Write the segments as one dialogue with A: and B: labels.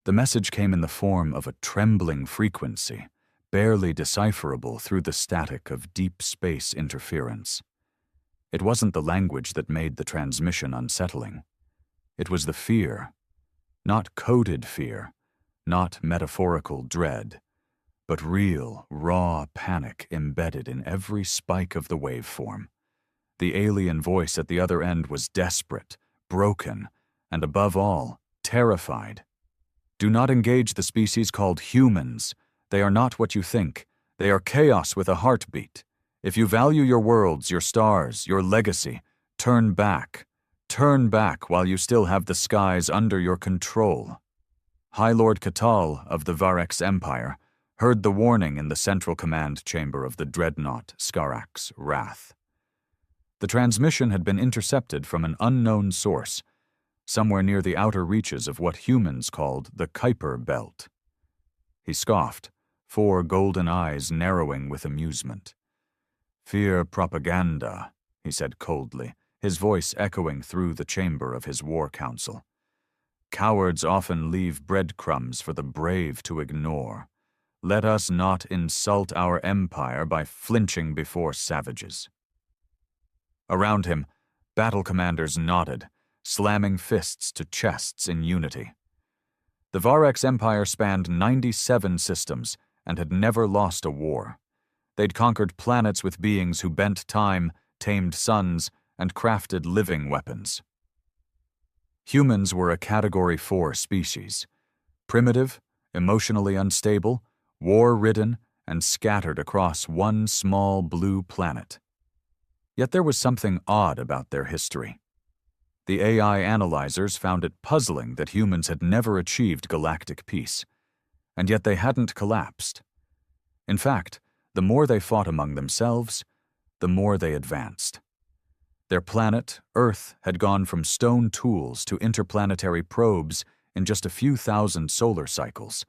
A: The message came in the form of a trembling frequency, barely decipherable through the static of deep space interference. It wasn't the language that made the transmission unsettling. It was the fear, not coded fear, not metaphorical dread, but real, raw panic embedded in every spike of the waveform. The alien voice at the other end was desperate, broken, and above all, terrified. Do not engage the species called humans. They are not what you think. They are chaos with a heartbeat. If you value your worlds, your stars, your legacy, turn back. Turn back while you still have the skies under your control. High Lord Katal of the Varex Empire heard the warning in the central command chamber of the dreadnought Skarak's Wrath. The transmission had been intercepted from an unknown source, somewhere near the outer reaches of what humans called the Kuiper Belt. He scoffed, 4 golden eyes narrowing with amusement. "Fear propaganda," he said coldly, his voice echoing through the chamber of his war council. "Cowards often leave breadcrumbs for the brave to ignore. Let us not insult our empire by flinching before savages." Around him, battle commanders nodded, slamming fists to chests in unity. The Varex Empire spanned 97 systems and had never lost a war. They'd conquered planets with beings who bent time, tamed suns, and crafted living weapons. Humans were a Category 4 species, primitive, emotionally unstable, war-ridden, and scattered across one small blue planet. Yet there was something odd about their history. The AI analyzers found it puzzling that humans had never achieved galactic peace, and yet they hadn't collapsed. In fact, the more they fought among themselves, the more they advanced. Their planet, Earth, had gone from stone tools to interplanetary probes in just a few thousand solar cycles,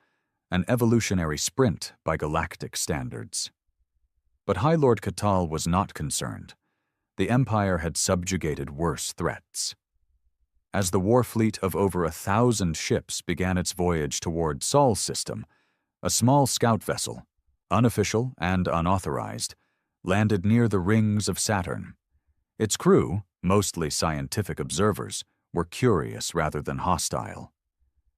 A: an evolutionary sprint by galactic standards. But High Lord Katal was not concerned. The Empire had subjugated worse threats. As the war fleet of over 1,000 ships began its voyage toward Sol's system, a small scout vessel, unofficial and unauthorized, landed near the rings of Saturn. Its crew, mostly scientific observers, were curious rather than hostile.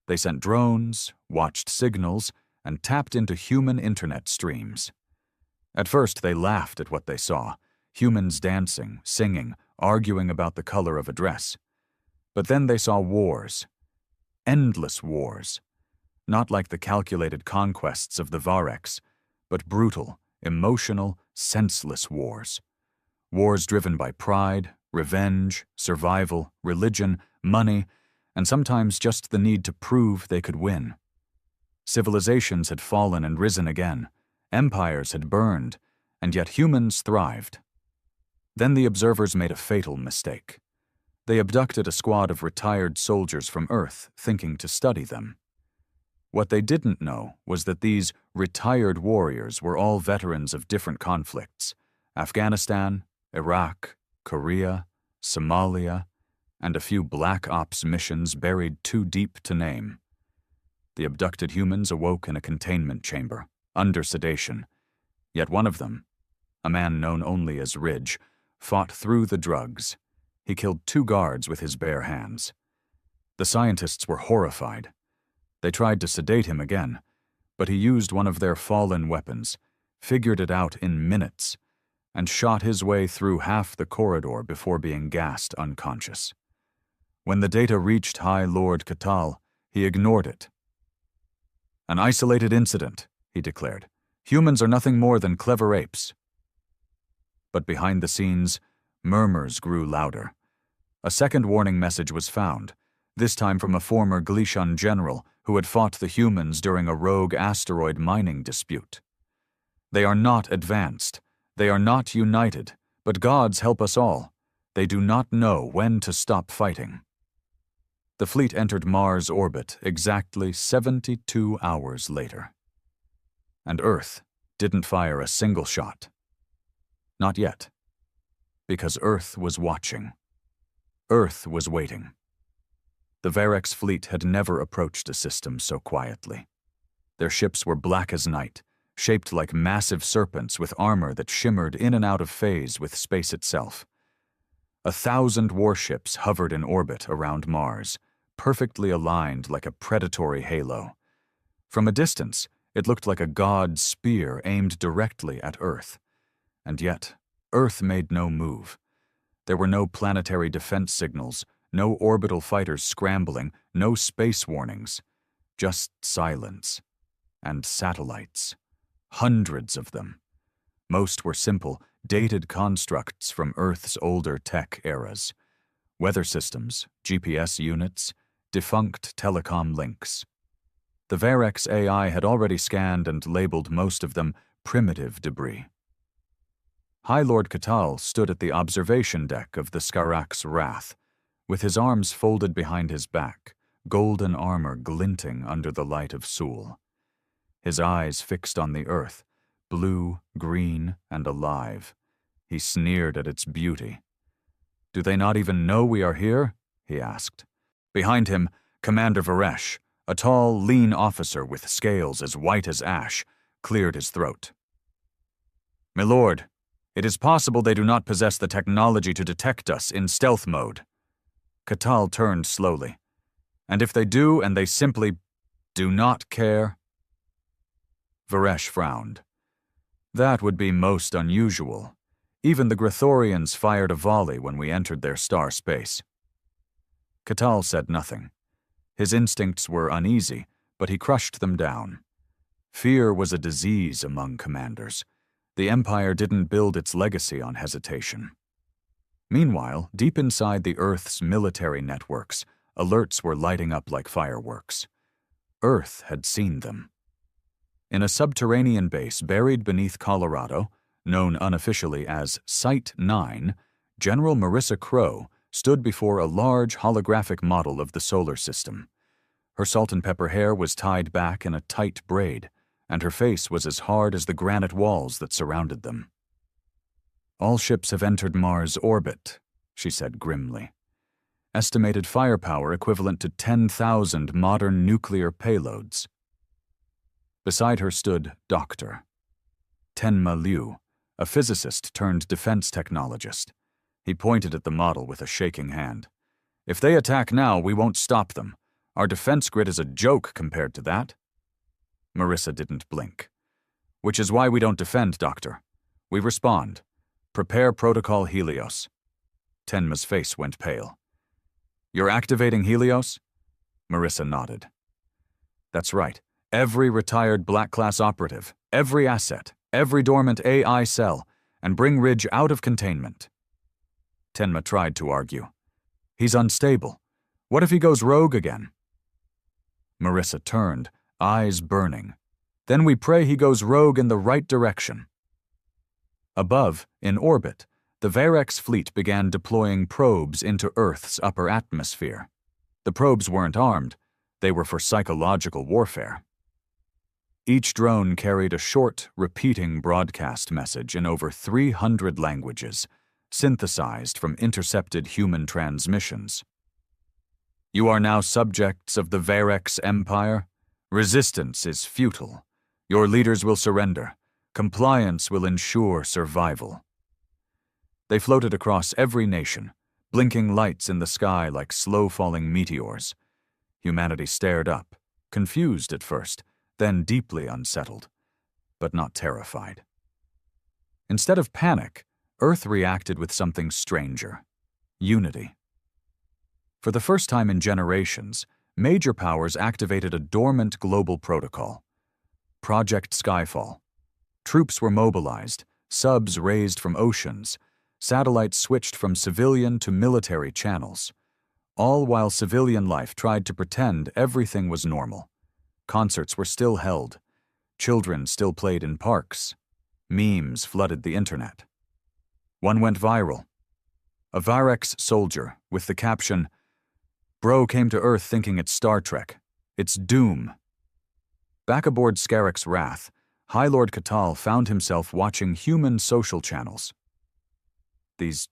A: They sent drones, watched signals, and tapped into human internet streams. At first they laughed at what they saw, humans dancing, singing, arguing about the color of a dress. But then they saw wars. Endless wars. Not like the calculated conquests of the Varex, but brutal, emotional, senseless wars. Wars driven by pride, revenge, survival, religion, money, and sometimes just the need to prove they could win. Civilizations had fallen and risen again. Empires had burned, and yet humans thrived. Then the observers made a fatal mistake. They abducted a squad of retired soldiers from Earth, thinking to study them. What they didn't know was that these retired warriors were all veterans of different conflicts: Afghanistan, Iraq, Korea, Somalia, and a few black ops missions buried too deep to name. The abducted humans awoke in a containment chamber, under sedation. Yet one of them, a man known only as Ridge, fought through the drugs. He killed 2 guards with his bare hands. The scientists were horrified. They tried to sedate him again, but he used one of their fallen weapons, figured it out in minutes, and shot his way through half the corridor before being gassed unconscious. When the data reached High Lord Katal, he ignored it. "An isolated incident," he declared. "Humans are nothing more than clever apes." But behind the scenes, murmurs grew louder. A second warning message was found, this time from a former Glishan general who had fought the humans during a rogue asteroid mining dispute. "They are not advanced. They are not united, but gods help us all. They do not know when to stop fighting." The fleet entered Mars' orbit exactly 72 hours later. And Earth didn't fire a single shot. Not yet. Because Earth was watching. Earth was waiting. The Varex fleet had never approached a system so quietly. Their ships were black as night, shaped like massive serpents with armor that shimmered in and out of phase with space itself. 1,000 warships hovered in orbit around Mars, perfectly aligned like a predatory halo. From a distance, it looked like a god's spear aimed directly at Earth. And yet, Earth made no move. There were no planetary defense signals, no orbital fighters scrambling, no space warnings. Just silence. And satellites. Hundreds of them. Most were simple, dated constructs from Earth's older tech eras. Weather systems, GPS units, defunct telecom links. The Varex AI had already scanned and labeled most of them primitive debris. High Lord Catal stood at the observation deck of the Skarak's Wrath, with his arms folded behind his back, golden armor glinting under the light of Sul. His eyes fixed on the Earth, blue, green, and alive. He sneered at its beauty. "Do they not even know we are here?" he asked. Behind him, Commander Varesh, a tall, lean officer with scales as white as ash, cleared his throat. "My lord, it is possible they do not possess the technology to detect us in stealth mode." Catal turned slowly. "And if they do and they simply do not care?" Varesh frowned. "That would be most unusual. Even the Grithorians fired a volley when we entered their star space." Catal said nothing. His instincts were uneasy, but he crushed them down. Fear was a disease among commanders. The Empire didn't build its legacy on hesitation. Meanwhile, deep inside the Earth's military networks, alerts were lighting up like fireworks. Earth had seen them. In a subterranean base buried beneath Colorado, known unofficially as Site 9, General Marissa Crow stood before a large holographic model of the solar system. Her salt-and-pepper hair was tied back in a tight braid, and her face was as hard as the granite walls that surrounded them. "All ships have entered Mars' orbit," she said grimly. "Estimated firepower equivalent to 10,000 modern nuclear payloads." Beside her stood Dr. Tenma Liu, a physicist turned defense technologist. He pointed at the model with a shaking hand. "If they attack now, we won't stop them. Our defense grid is a joke compared to that." Marissa didn't blink. "Which is why we don't defend, Doctor. We respond. Prepare Protocol Helios." Tenma's face went pale. "You're activating Helios?" Marissa nodded. "That's right. Every retired Black-class operative, every asset, every dormant AI cell, and bring Ridge out of containment." Tenma tried to argue. "He's unstable. What if he goes rogue again?" Marissa turned, eyes burning. "Then we pray he goes rogue in the right direction." Above, in orbit, the Varex fleet began deploying probes into Earth's upper atmosphere. The probes weren't armed. They were for psychological warfare. Each drone carried a short, repeating broadcast message in over 300 languages, synthesized from intercepted human transmissions. "You are now subjects of the Varex Empire. Resistance is futile. Your leaders will surrender. Compliance will ensure survival." They floated across every nation, blinking lights in the sky like slow-falling meteors. Humanity stared up, confused at first, then deeply unsettled, but not terrified. Instead of panic, Earth reacted with something stranger: unity. For the first time in generations, major powers activated a dormant global protocol. Project Skyfall. Troops were mobilized, subs raised from oceans, satellites switched from civilian to military channels, all while civilian life tried to pretend everything was normal. Concerts were still held. Children still played in parks. Memes flooded the internet. One went viral. A Varex soldier with the caption, "Bro came to Earth thinking it's Star Trek. It's doom." Back aboard Skarak's Wrath, High Lord Catal found himself watching human social channels. "These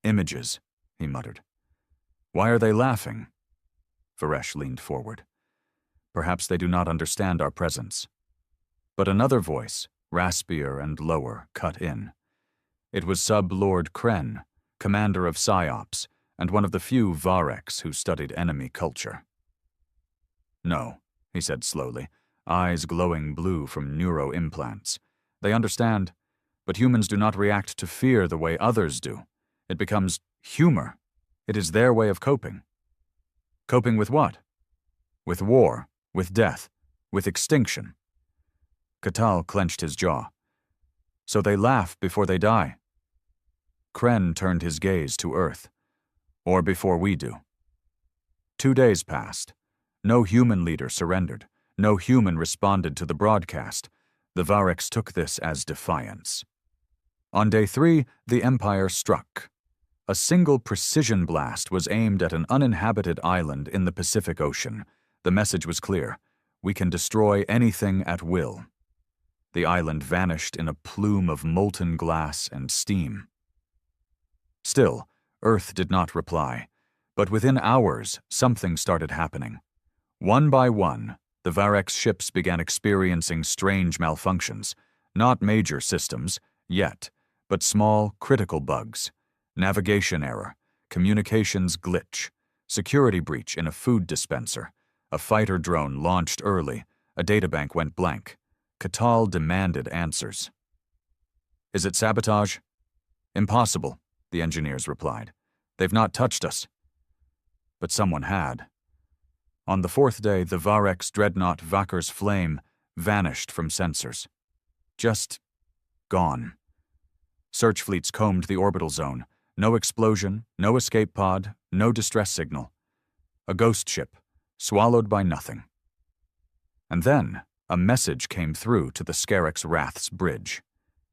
A: images," he muttered. "Why are they laughing?" Varesh leaned forward. Perhaps they do not understand our presence. But another voice, raspier and lower, cut in. It was Sub-Lord Kren, commander of PsyOps, and one of the few Vareks who studied enemy culture. No, he said slowly, eyes glowing blue from neuro-implants. They understand, but humans do not react to fear the way others do. It becomes humor. It is their way of coping. Coping with what? With war, with death, with extinction. Katal clenched his jaw. So they laugh before they die. Kren turned his gaze to Earth. Or before we do. 2 days passed. No human leader surrendered. No human responded to the broadcast. The Vareks took this as defiance. On day 3, the Empire struck. A single precision blast was aimed at an uninhabited island in the Pacific Ocean. The message was clear. We can destroy anything at will. The island vanished in a plume of molten glass and steam. Still, Earth did not reply. But within hours, something started happening. One by one, the Vareks ships began experiencing strange malfunctions. Not major systems, yet, but small, critical bugs. Navigation error, communications glitch, security breach in a food dispenser, a fighter drone launched early, a databank went blank. Katal demanded answers. Is it sabotage? Impossible, the engineers replied. They've not touched us. But someone had. On the 4th day, the Vareks dreadnought Vakar's Flame vanished from sensors. Just gone. Search fleets combed the orbital zone. No explosion, no escape pod, no distress signal. A ghost ship, swallowed by nothing. And then, a message came through to the Scarix Wrath's bridge.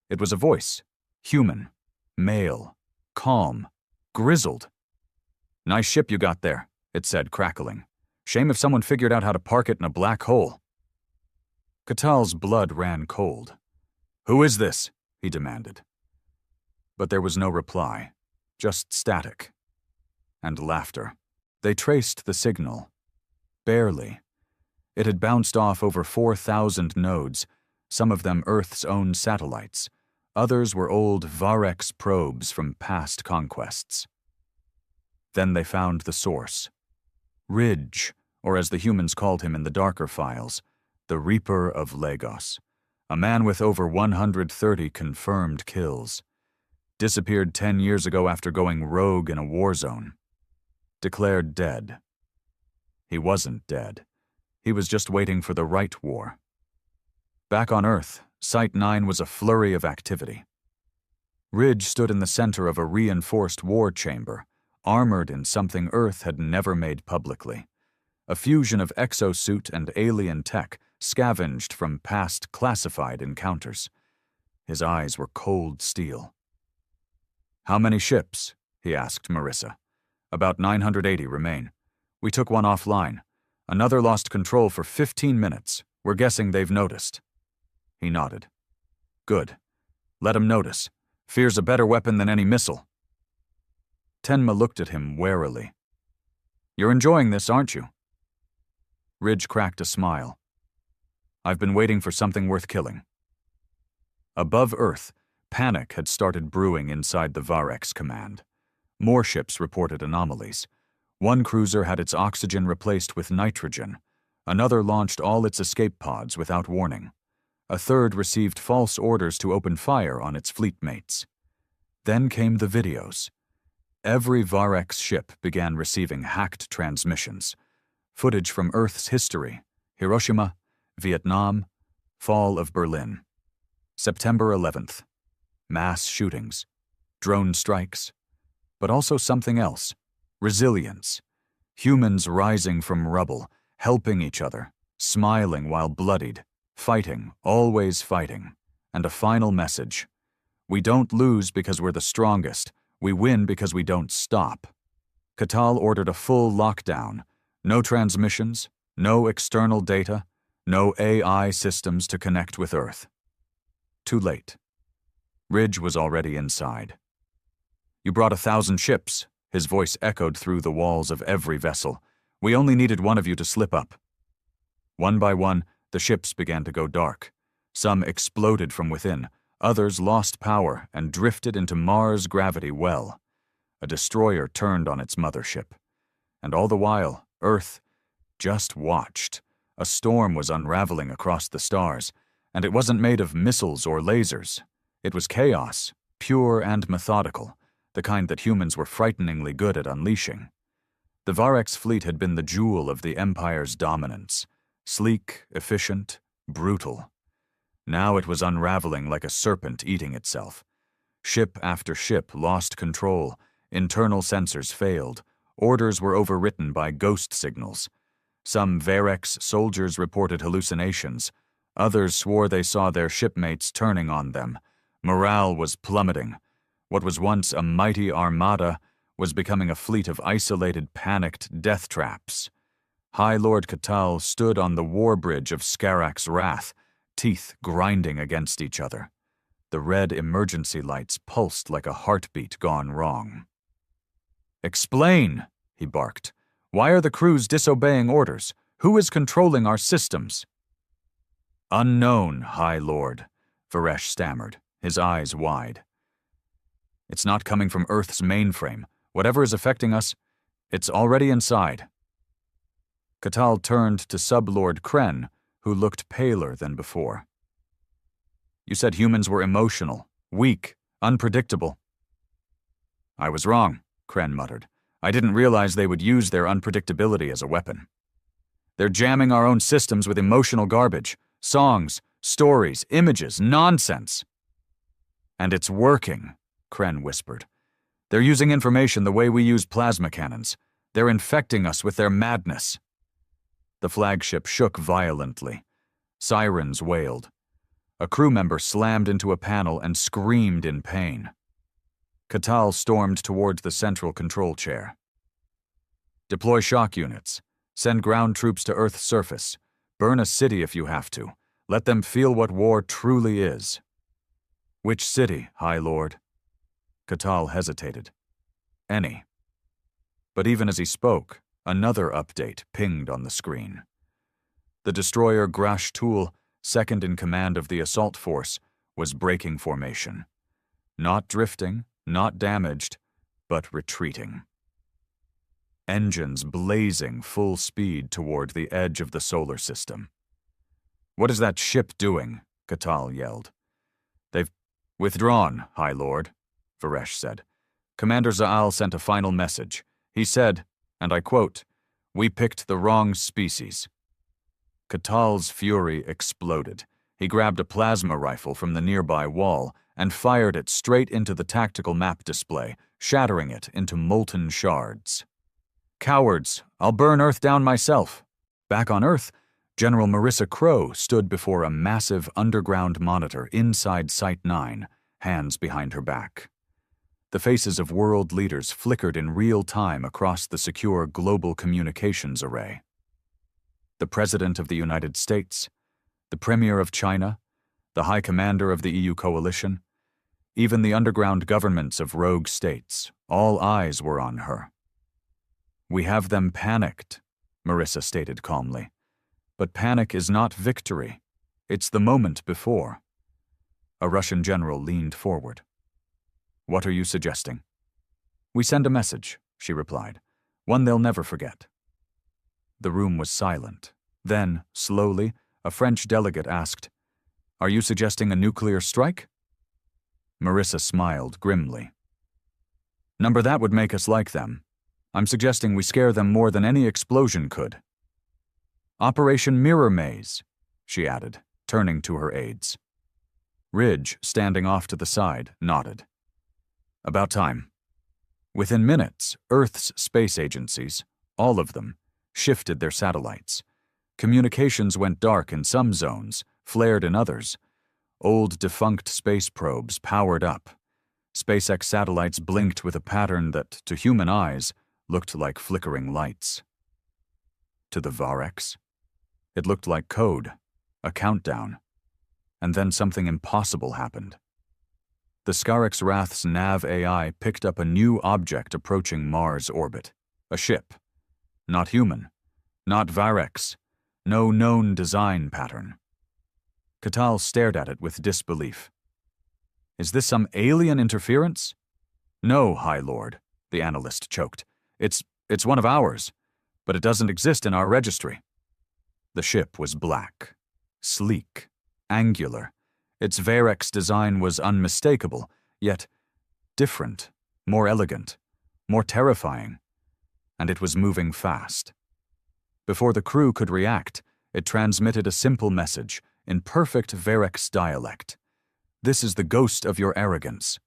A: It was a voice, human, male, calm, grizzled. Nice ship you got there, it said, crackling. Shame if someone figured out how to park it in a black hole. Katal's blood ran cold. Who is this? He demanded. But there was no reply, just static. And laughter. They traced the signal. Barely. It had bounced off over 4,000 nodes, some of them Earth's own satellites. Others were old Varex probes from past conquests. Then they found the source. Ridge, or as the humans called him in the darker files, the Reaper of Lagos, a man with over 130 confirmed kills. Disappeared 10 years ago after going rogue in a war zone. Declared dead. He wasn't dead. He was just waiting for the right war. Back on Earth, Site 9 was a flurry of activity. Ridge stood in the center of a reinforced war chamber, armored in something Earth had never made publicly. A fusion of exosuit and alien tech scavenged from past classified encounters. His eyes were cold steel. How many ships? He asked Marissa. About 980 remain. We took one offline. Another lost control for 15 minutes. We're guessing they've noticed. He nodded. Good. Let 'em notice. Fear's a better weapon than any missile. Tenma looked at him warily. You're enjoying this, aren't you? Ridge cracked a smile. I've been waiting for something worth killing. Above Earth, panic had started brewing inside the Varex command. More ships reported anomalies. One cruiser had its oxygen replaced with nitrogen. Another launched all its escape pods without warning. A third received false orders to open fire on its fleet mates. Then came the videos. Every Varex ship began receiving hacked transmissions. Footage from Earth's history, Hiroshima, Vietnam, Fall of Berlin. September 11th. Mass shootings, drone strikes, but also something else, resilience. Humans rising from rubble, helping each other, smiling while bloodied, fighting, always fighting, and a final message. We don't lose because we're the strongest, we win because we don't stop. Katal ordered a full lockdown, no transmissions, no external data, no AI systems to connect with Earth. Too late. Ridge was already inside. You brought 1,000 ships, his voice echoed through the walls of every vessel. We only needed one of you to slip up." One by one, the ships began to go dark. Some exploded from within, others lost power and drifted into Mars' gravity well. A destroyer turned on its mothership. And all the while, Earth just watched. A storm was unraveling across the stars, and it wasn't made of missiles or lasers. It was chaos, pure and methodical, the kind that humans were frighteningly good at unleashing. The Varex fleet had been the jewel of the Empire's dominance, sleek, efficient, brutal. Now it was unraveling like a serpent eating itself. Ship after ship lost control, internal sensors failed, orders were overwritten by ghost signals. Some Varex soldiers reported hallucinations, others swore they saw their shipmates turning on them. Morale was plummeting. What was once a mighty armada was becoming a fleet of isolated, panicked death traps. High Lord Catal stood on the war bridge of Skarak's wrath, teeth grinding against each other. The red emergency lights pulsed like a heartbeat gone wrong. "Explain," he barked. "Why are the crews disobeying orders? Who is controlling our systems?" "Unknown, High Lord," Varesh stammered, his eyes wide. "It's not coming from Earth's mainframe. Whatever is affecting us, it's already inside." Catal turned to Sublord Kren, who looked paler than before. "You said humans were emotional, weak, unpredictable." "I was wrong," Kren muttered. "I didn't realize they would use their unpredictability as a weapon. They're jamming our own systems with emotional garbage, songs, stories, images, nonsense." "And it's working," Kren whispered. "They're using information the way we use plasma cannons. They're infecting us with their madness." The flagship shook violently. Sirens wailed. A crew member slammed into a panel and screamed in pain. Catal stormed towards the central control chair. "Deploy shock units. Send ground troops to Earth's surface. Burn a city if you have to. Let them feel what war truly is." "Which city, High Lord?" Catal hesitated. "Any." But even as he spoke, another update pinged on the screen. The destroyer Grash Tool, second in command of the assault force, was breaking formation. Not drifting, not damaged, but retreating. Engines blazing full speed toward the edge of the solar system. "What is that ship doing?" Catal yelled. "They've withdrawn, High Lord," Varesh said. "Commander Zaal sent a final message. He said, and I quote, 'We picked the wrong species.'" Catal's fury exploded. He grabbed a plasma rifle from the nearby wall and fired it straight into the tactical map display, shattering it into molten shards. "Cowards! I'll burn Earth down myself." Back on Earth, General Marissa Crow stood before a massive underground monitor inside Site 9, hands behind her back. The faces of world leaders flickered in real time across the secure global communications array. The President of the United States, the Premier of China, the High Commander of the EU coalition, even the underground governments of rogue states, all eyes were on her. "We have them panicked," Marissa stated calmly. "But panic is not victory. It's the moment before." A Russian general leaned forward. "What are you suggesting?" "We send a message," she replied. "One they'll never forget." The room was silent. Then, slowly, a French delegate asked, "Are you suggesting a nuclear strike?" Marissa smiled grimly. "Number that would make us like them. I'm suggesting we scare them more than any explosion could." "Operation Mirror Maze," she added, turning to her aides. Ridge, standing off to the side, nodded. "About time." Within minutes, Earth's space agencies, all of them, shifted their satellites. Communications went dark in some zones, flared in others. Old defunct space probes powered up. SpaceX satellites blinked with a pattern that, to human eyes, looked like flickering lights. To the Varex, it looked like code, a countdown. And then something impossible happened. The Skarak's Wrath's nav AI picked up a new object approaching Mars orbit, a ship. Not human. Not Varex. No known design pattern. Katal stared at it with disbelief. Is this some alien interference? No, High Lord, the analyst choked. It's one of ours, but it doesn't exist in our registry. The ship was black, sleek, angular. Its Varex design was unmistakable, yet different, more elegant, more terrifying, and it was moving fast. Before the crew could react, it transmitted a simple message in perfect Varex dialect. This is the ghost of your arrogance.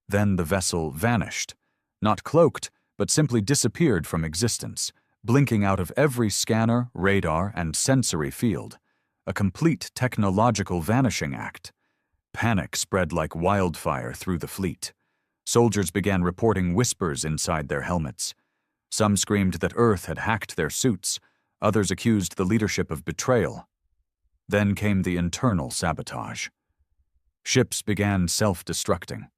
A: Then the vessel vanished, not cloaked, but simply disappeared from existence, blinking out of every scanner, radar, and sensory field. A complete technological vanishing act. Panic spread like wildfire through the fleet. Soldiers began reporting whispers inside their helmets. Some screamed that Earth had hacked their suits. Others accused the leadership of betrayal. Then came the internal sabotage. Ships began self-destructing,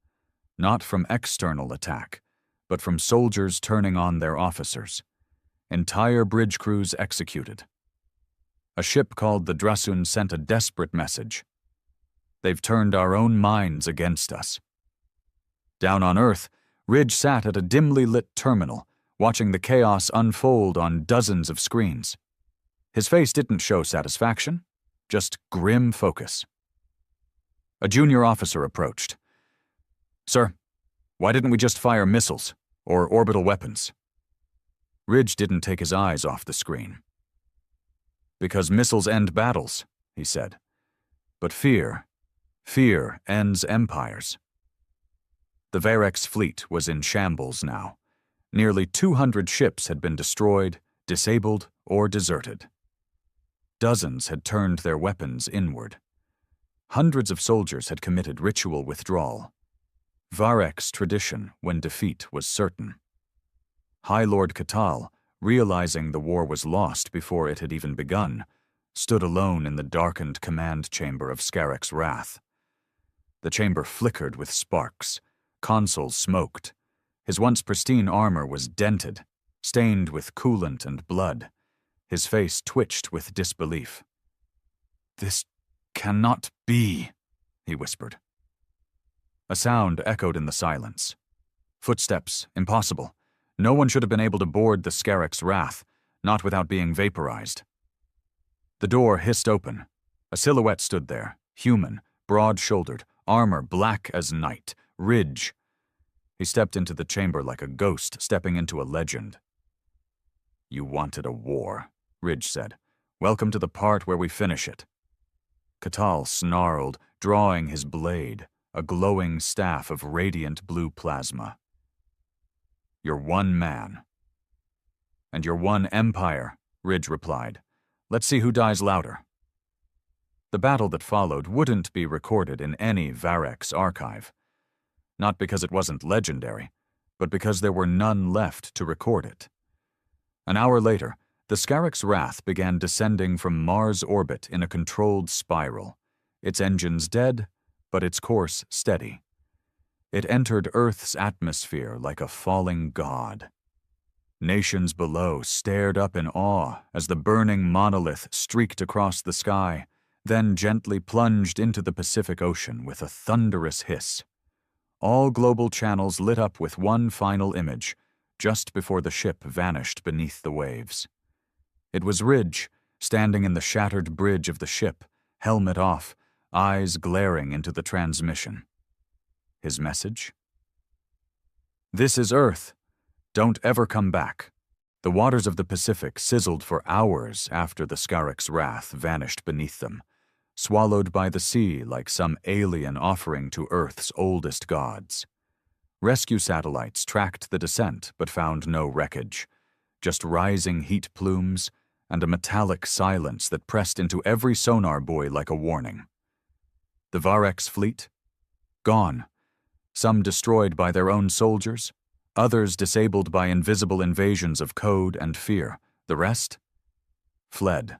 A: not from external attack, but from soldiers turning on their officers. Entire bridge crews executed. A ship called the Drasun sent a desperate message. They've turned our own minds against us. Down on Earth, Ridge sat at a dimly lit terminal, watching the chaos unfold on dozens of screens. His face didn't show satisfaction, just grim focus. A junior officer approached. Sir, why didn't we just fire missiles or orbital weapons? Ridge didn't take his eyes off the screen. Because missiles end battles, he said. But fear ends empires. The Varex fleet was in shambles now. Nearly 200 ships had been destroyed, disabled, or deserted. Dozens had turned their weapons inward. Hundreds of soldiers had committed ritual withdrawal. Varex tradition when defeat was certain. High Lord Katal, realizing the war was lost before it had even begun, stood alone in the darkened command chamber of Scarex's wrath. The chamber flickered with sparks. Consoles smoked. His once pristine armor was dented, stained with coolant and blood. His face twitched with disbelief. This cannot be, he whispered. A sound echoed in the silence. Footsteps, impossible. No one should have been able to board the Scarex's wrath, not without being vaporized. The door hissed open. A silhouette stood there, human, broad-shouldered, armor black as night, Ridge. He stepped into the chamber like a ghost stepping into a legend. You wanted a war, Ridge said. Welcome to the part where we finish it. Katal snarled, drawing his blade, a glowing staff of radiant blue plasma. You're one man. And you're one empire, Ridge replied. Let's see who dies louder. The battle that followed wouldn't be recorded in any Varex archive. Not because it wasn't legendary, but because there were none left to record it. An hour later, the Scarex's wrath began descending from Mars' orbit in a controlled spiral, its engines dead, but its course steady. It entered Earth's atmosphere like a falling god. Nations below stared up in awe as the burning monolith streaked across the sky, then gently plunged into the Pacific Ocean with a thunderous hiss. All global channels lit up with one final image, just before the ship vanished beneath the waves. It was Ridge, standing in the shattered bridge of the ship, helmet off, eyes glaring into the transmission. His message? This is Earth. Don't ever come back. The waters of the Pacific sizzled for hours after the Scarex's wrath vanished beneath them, swallowed by the sea like some alien offering to Earth's oldest gods. Rescue satellites tracked the descent but found no wreckage, just rising heat plumes and a metallic silence that pressed into every sonar buoy like a warning. The Varex fleet? Gone. Some destroyed by their own soldiers, others disabled by invisible invasions of code and fear. The rest? Fled.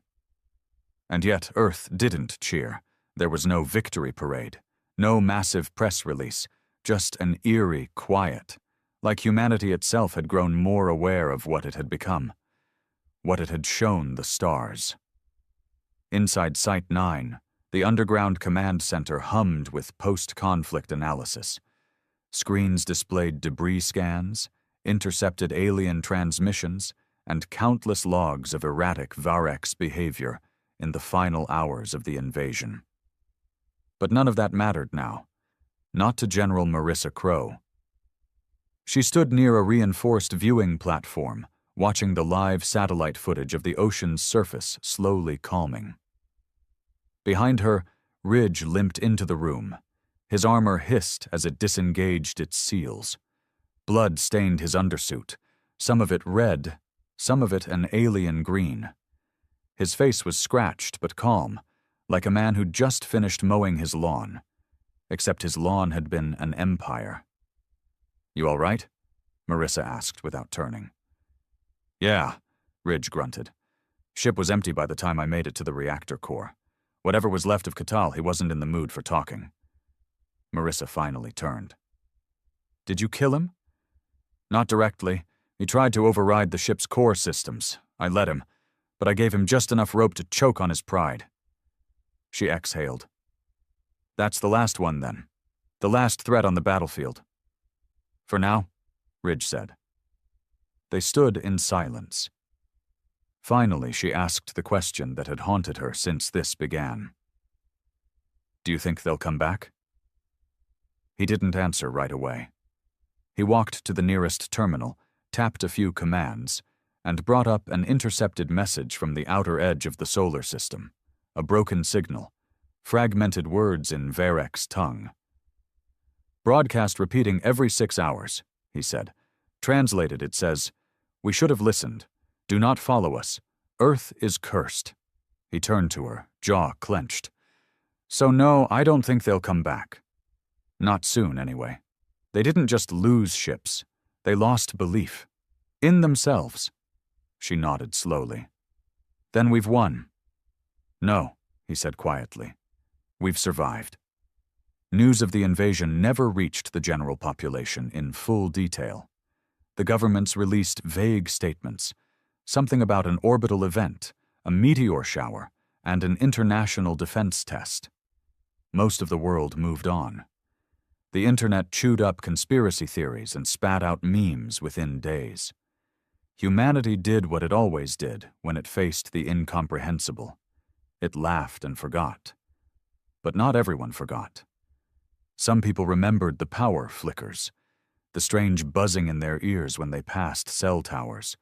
A: And yet Earth didn't cheer. There was no victory parade, no massive press release, just an eerie quiet, like humanity itself had grown more aware of what it had become, what it had shown the stars. Inside Site 9, the underground command center hummed with post-conflict analysis. Screens displayed debris scans, intercepted alien transmissions, and countless logs of erratic Varex behavior in the final hours of the invasion. But none of that mattered now, not to General Marissa Crowe. She stood near a reinforced viewing platform, watching the live satellite footage of the ocean's surface slowly calming. Behind her, Ridge limped into the room. His armor hissed as it disengaged its seals. Blood stained his undersuit, some of it red, some of it an alien green. His face was scratched but calm, like a man who'd just finished mowing his lawn, except his lawn had been an empire. "You all right?" Marissa asked without turning. "Yeah," Ridge grunted. "Ship was empty by the time I made it to the reactor core. Whatever was left of Catal, he wasn't in the mood for talking." Marissa finally turned. "Did you kill him?" "Not directly. He tried to override the ship's core systems. I let him, but I gave him just enough rope to choke on his pride." She exhaled. "That's the last one, then. The last threat on the battlefield." "For now," Ridge said. They stood in silence. Finally, she asked the question that had haunted her since this began. "Do you think they'll come back?" He didn't answer right away. He walked to the nearest terminal, tapped a few commands, and brought up an intercepted message from the outer edge of the solar system, a broken signal, fragmented words in Varex tongue. "Broadcast repeating every 6 hours," he said. Translated, it says, "We should have listened. Do not follow us. Earth is cursed." He turned to her, jaw clenched. "So no, I don't think they'll come back. Not soon, anyway. They didn't just lose ships. They lost belief. In themselves." She nodded slowly. "Then we've won." "No," he said quietly. "We've survived." News of the invasion never reached the general population in full detail. The governments released vague statements, something about an orbital event, a meteor shower, and an international defense test. Most of the world moved on. The internet chewed up conspiracy theories and spat out memes within days. Humanity did what it always did when it faced the incomprehensible. It laughed and forgot. But not everyone forgot. Some people remembered the power flickers, the strange buzzing in their ears when they passed cell towers,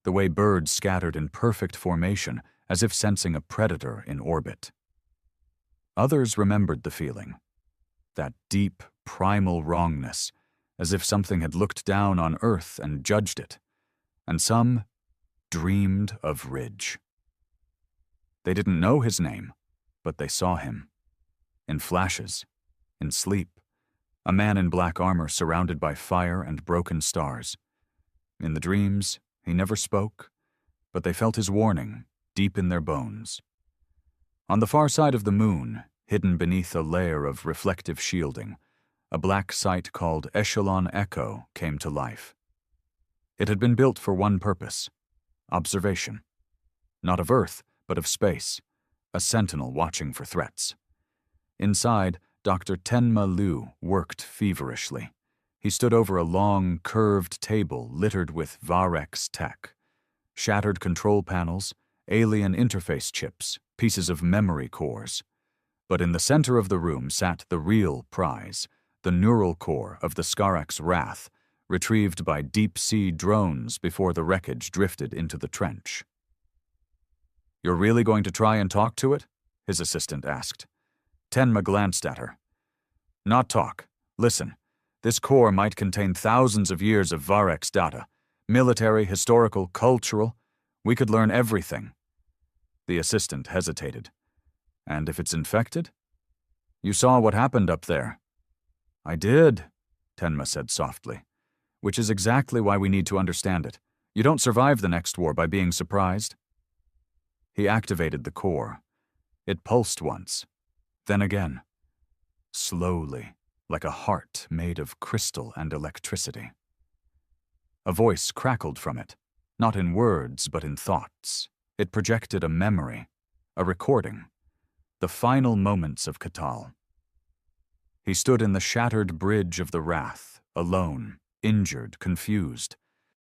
A: the way birds scattered in perfect formation as if sensing a predator in orbit. Others remembered the feeling, that deep, primal wrongness, as if something had looked down on Earth and judged it, and some dreamed of Ridge. They didn't know his name, but they saw him. In flashes, in sleep, a man in black armor surrounded by fire and broken stars. In the dreams, he never spoke, but they felt his warning deep in their bones. On the far side of the moon, hidden beneath a layer of reflective shielding, a black site called Echelon Echo came to life. It had been built for one purpose: observation. Not of Earth, but of space, a sentinel watching for threats. Inside, Dr. Tenma Liu worked feverishly. He stood over a long, curved table littered with Varex tech. Shattered control panels, alien interface chips, pieces of memory cores. But in the center of the room sat the real prize, the neural core of the Skarax Wrath, retrieved by deep-sea drones before the wreckage drifted into the trench. "You're really going to try and talk to it?" his assistant asked. Tenma glanced at her. "Not talk. Listen. This core might contain thousands of years of Varex data. Military, historical, cultural. We could learn everything." The assistant hesitated. "And if it's infected?" "You saw what happened up there." "I did," Tenma said softly. "Which is exactly why we need to understand it. You don't survive the next war by being surprised." He activated the core. It pulsed once, then again. Slowly, like a heart made of crystal and electricity. A voice crackled from it, not in words but in thoughts. It projected a memory, a recording, the final moments of Catal. He stood in the shattered bridge of the Wrath, alone, injured, confused.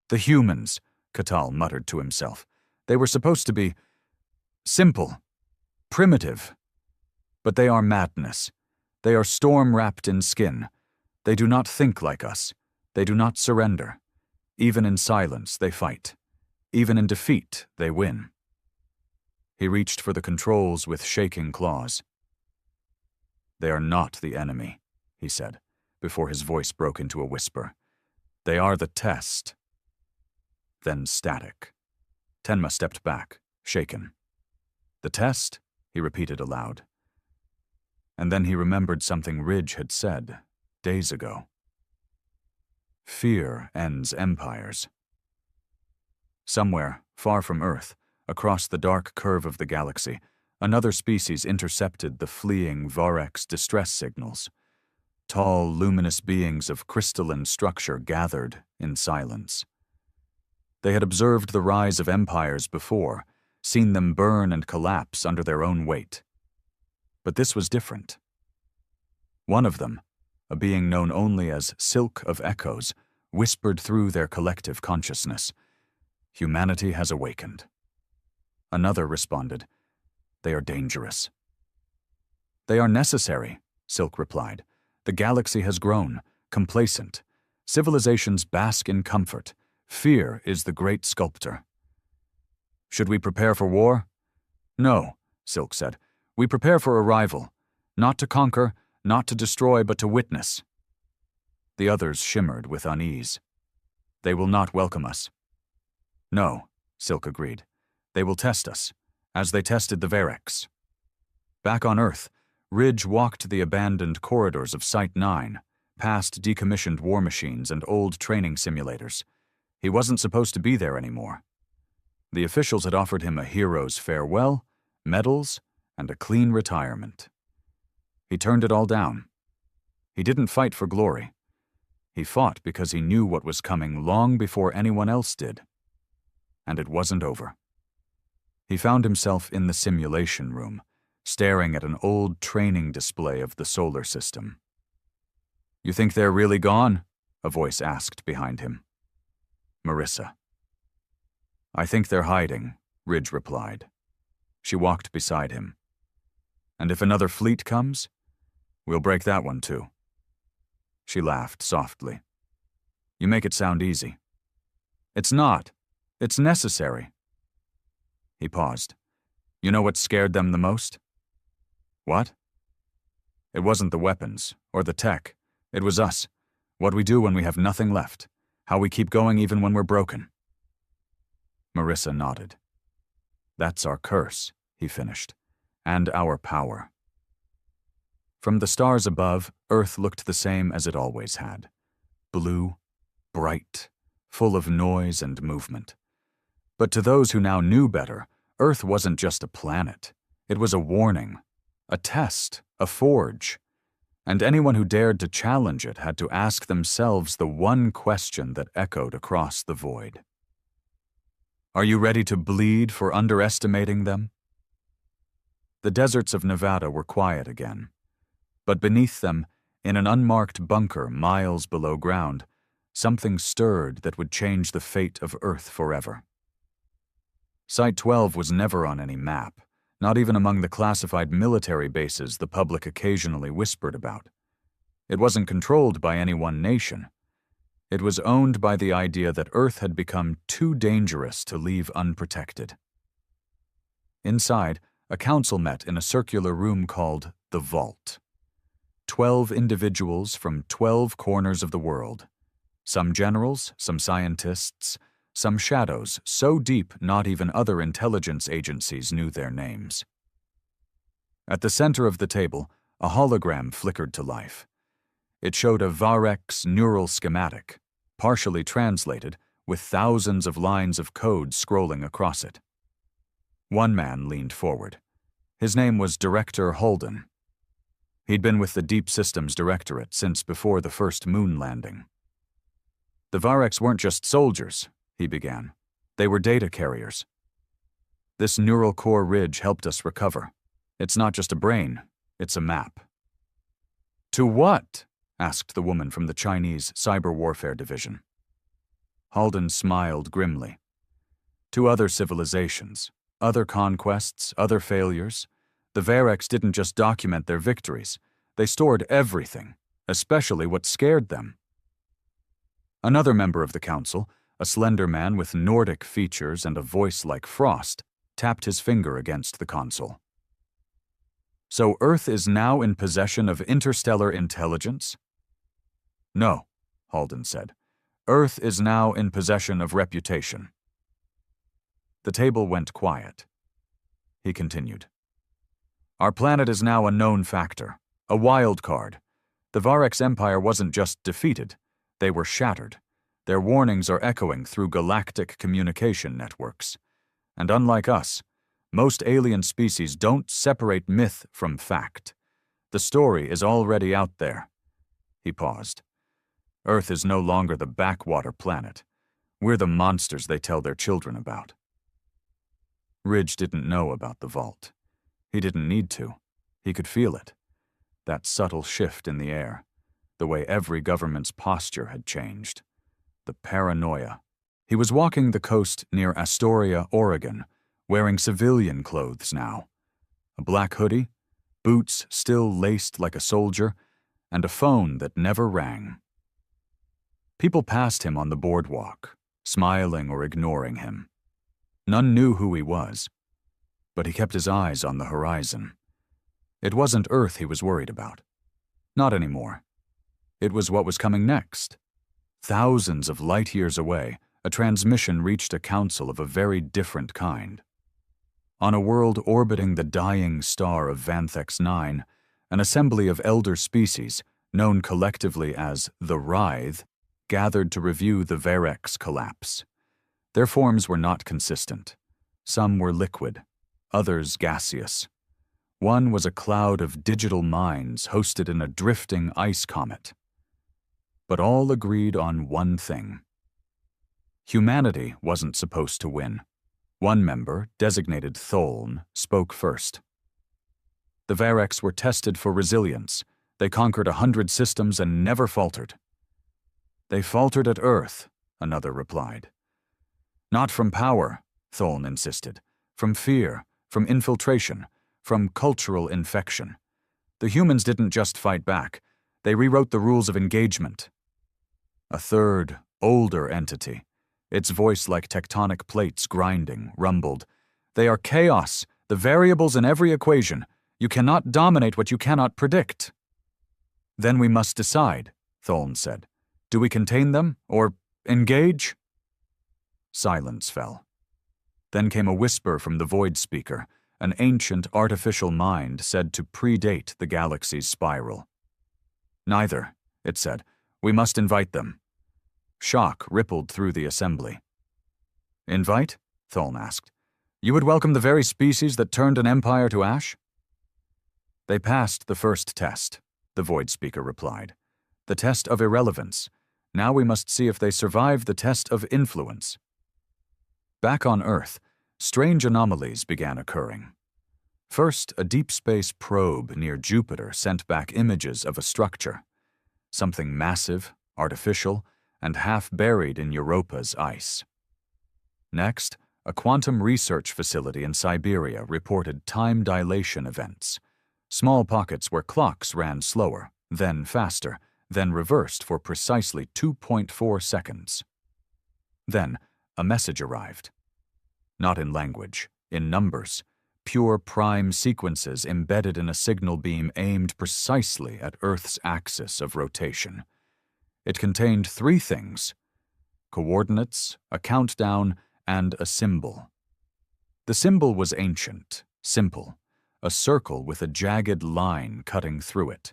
A: The humans, Catal muttered to himself. They were supposed to be simple, primitive. But they are madness. They are storm-wrapped in skin. They do not think like us. They do not surrender. Even in silence, they fight. Even in defeat, they win. He reached for the controls with shaking claws. They are not the enemy, he said, before his voice broke into a whisper. They are the test. Then static. Tenma stepped back, shaken. The test? He repeated aloud. And then he remembered something Ridge had said days ago. Fear ends empires. Somewhere, far from Earth, across the dark curve of the galaxy, another species intercepted the fleeing Varek's distress signals. Tall, luminous beings of crystalline structure gathered in silence. They had observed the rise of empires before, seen them burn and collapse under their own weight. But this was different. One of them, a being known only as Silk of Echoes, whispered through their collective consciousness. Humanity has awakened. Another responded, They are dangerous. They are necessary, Silk replied. The galaxy has grown, complacent. Civilizations bask in comfort. Fear is the great sculptor. Should we prepare for war? No, Silk said. We prepare for arrival, not to conquer, not to destroy, but to witness. The others shimmered with unease. They will not welcome us. No, Silk agreed. They will test us, as they tested the Varex. Back on Earth, Ridge walked the abandoned corridors of Site 9, past decommissioned war machines and old training simulators. He wasn't supposed to be there anymore. The officials had offered him a hero's farewell, medals, and a clean retirement. He turned it all down. He didn't fight for glory. He fought because he knew what was coming long before anyone else did. And it wasn't over. He found himself in the simulation room, staring at an old training display of the solar system. You think they're really gone? A voice asked behind him. Marissa. I think they're hiding, Ridge replied. She walked beside him. And if another fleet comes, we'll break that one too. She laughed softly. You make it sound easy. It's not. It's necessary. He paused. You know what scared them the most? What? It wasn't the weapons, or the tech. It was us. What we do when we have nothing left. How we keep going even when we're broken. Marissa nodded. That's our curse, he finished, and our power. From the stars above, Earth looked the same as it always had. Blue, bright, full of noise and movement. But to those who now knew better, Earth wasn't just a planet. It was a warning, a test, a forge. And anyone who dared to challenge it had to ask themselves the one question that echoed across the void. Are you ready to bleed for underestimating them? The deserts of Nevada were quiet again. But beneath them, in an unmarked bunker miles below ground, something stirred that would change the fate of Earth forever. Site 12 was never on any map, not even among the classified military bases the public occasionally whispered about. It wasn't controlled by any one nation. It was owned by the idea that Earth had become too dangerous to leave unprotected. Inside, a council met in a circular room called the Vault. 12 individuals from 12 corners of the world. Some generals, some scientists, some shadows so deep not even other intelligence agencies knew their names. At the center of the table, a hologram flickered to life. It showed a Varex neural schematic, partially translated, with thousands of lines of code scrolling across it. One man leaned forward. His name was Director Holden. He'd been with the Deep Systems Directorate since before the first moon landing. The Varex weren't just soldiers, he began. They were data carriers. This neural core ridge helped us recover. It's not just a brain, it's a map. To what? Asked the woman from the Chinese Cyber Warfare Division. Halden smiled grimly. To other civilizations, other conquests, other failures. The Varex didn't just document their victories, they stored everything, especially what scared them. Another member of the council, a slender man with Nordic features and a voice like frost, tapped his finger against the console. So Earth is now in possession of interstellar intelligence? No, Halden said. Earth is now in possession of reputation. The table went quiet. He continued. Our planet is now a known factor, a wild card. The Varex Empire wasn't just defeated, they were shattered. Their warnings are echoing through galactic communication networks. And unlike us, most alien species don't separate myth from fact. The story is already out there. He paused. Earth is no longer the backwater planet. We're the monsters they tell their children about. Ridge didn't know about the vault. He didn't need to. He could feel it. That subtle shift in the air. The way every government's posture had changed. The paranoia. He was walking the coast near Astoria, Oregon, wearing civilian clothes now. A black hoodie, boots still laced like a soldier, and a phone that never rang. People passed him on the boardwalk, smiling or ignoring him. None knew who he was, but he kept his eyes on the horizon. It wasn't Earth he was worried about. Not anymore. It was what was coming next. Thousands of light years away, a transmission reached a council of a very different kind. On a world orbiting the dying star of Vanthex 9, an assembly of elder species, known collectively as the Writhe, gathered to review the Varex collapse. Their forms were not consistent. Some were liquid, others gaseous. One was a cloud of digital minds hosted in a drifting ice comet. But all agreed on one thing. Humanity wasn't supposed to win. One member, designated Tholn, spoke first. The Varex were tested for resilience. They conquered 100 systems and never faltered. They faltered at Earth, another replied. Not from power, Tholn insisted. From fear, from infiltration, from cultural infection. The humans didn't just fight back. They rewrote the rules of engagement. A third, older entity, its voice like tectonic plates grinding, rumbled. They are chaos, the variables in every equation. You cannot dominate what you cannot predict. Then we must decide, Tholn said. Do we contain them, or engage? Silence fell. Then came a whisper from the void speaker, an ancient artificial mind said to predate the galaxy's spiral. Neither, it said. We must invite them. Shock rippled through the assembly. Invite? Tholn asked. You would welcome the very species that turned an empire to ash? They passed the first test, the void speaker replied. The test of irrelevance. Now we must see if they survive the test of influence. Back on Earth, strange anomalies began occurring. First, a deep space probe near Jupiter sent back images of a structure. Something massive, artificial, and half buried in Europa's ice. Next, a quantum research facility in Siberia reported time dilation events. Small pockets where clocks ran slower, then faster, then reversed for precisely 2.4 seconds. Then, a message arrived. Not in language, in numbers, pure prime sequences embedded in a signal beam aimed precisely at Earth's axis of rotation. It contained three things: coordinates, a countdown, and a symbol. The symbol was ancient, simple, a circle with a jagged line cutting through it.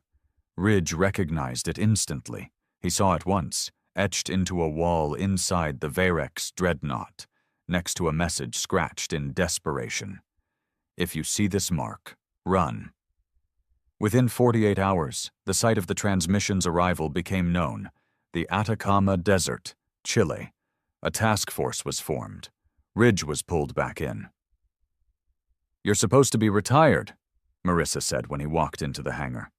A: Ridge recognized it instantly. He saw it once, etched into a wall inside the Varex dreadnought, next to a message scratched in desperation. If you see this mark, run. Within 48 hours, the site of the transmission's arrival became known: the Atacama Desert, Chile. A task force was formed. Ridge was pulled back in. "You're supposed to be retired," Marissa said when he walked into the hangar.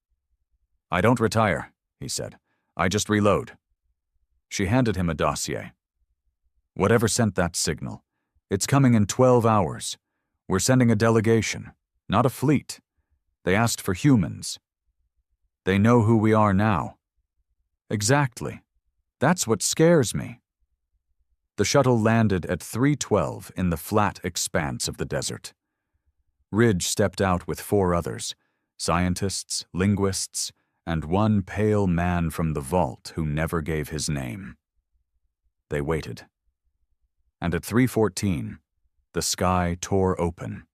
A: "I don't retire," he said. "I just reload." She handed him a dossier. "Whatever sent that signal. It's coming in 12 hours. We're sending a delegation, not a fleet. They asked for humans. They know who we are now." "Exactly. That's what scares me." The shuttle landed at 3:12 in the flat expanse of the desert. Ridge stepped out with 4 others, scientists, linguists, and one pale man from the vault who never gave his name. They waited. And at 3:14, the sky tore open.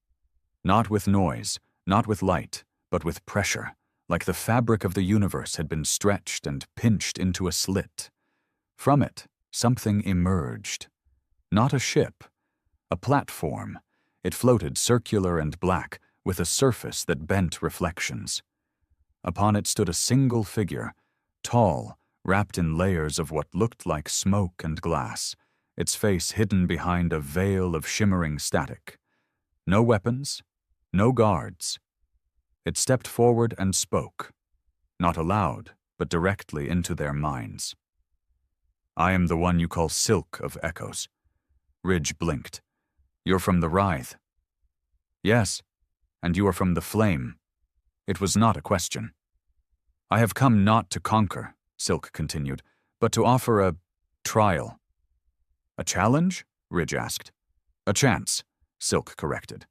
A: Not with noise, not with light, but with pressure, like the fabric of the universe had been stretched and pinched into a slit. From it, something emerged. Not a ship, a platform. It floated circular and black, with a surface that bent reflections. Upon it stood a single figure, tall, wrapped in layers of what looked like smoke and glass, its face hidden behind a veil of shimmering static. No weapons, no guards. It stepped forward and spoke, not aloud, but directly into their minds. "I am the one you call Silk of Echoes." Ridge blinked. "You're from the Writhe." "Yes, and you are from the Flame." It was not a question. "I have come not to conquer," Silk continued, "but to offer a trial." "A challenge?" Ridge asked. "A chance," Silk corrected.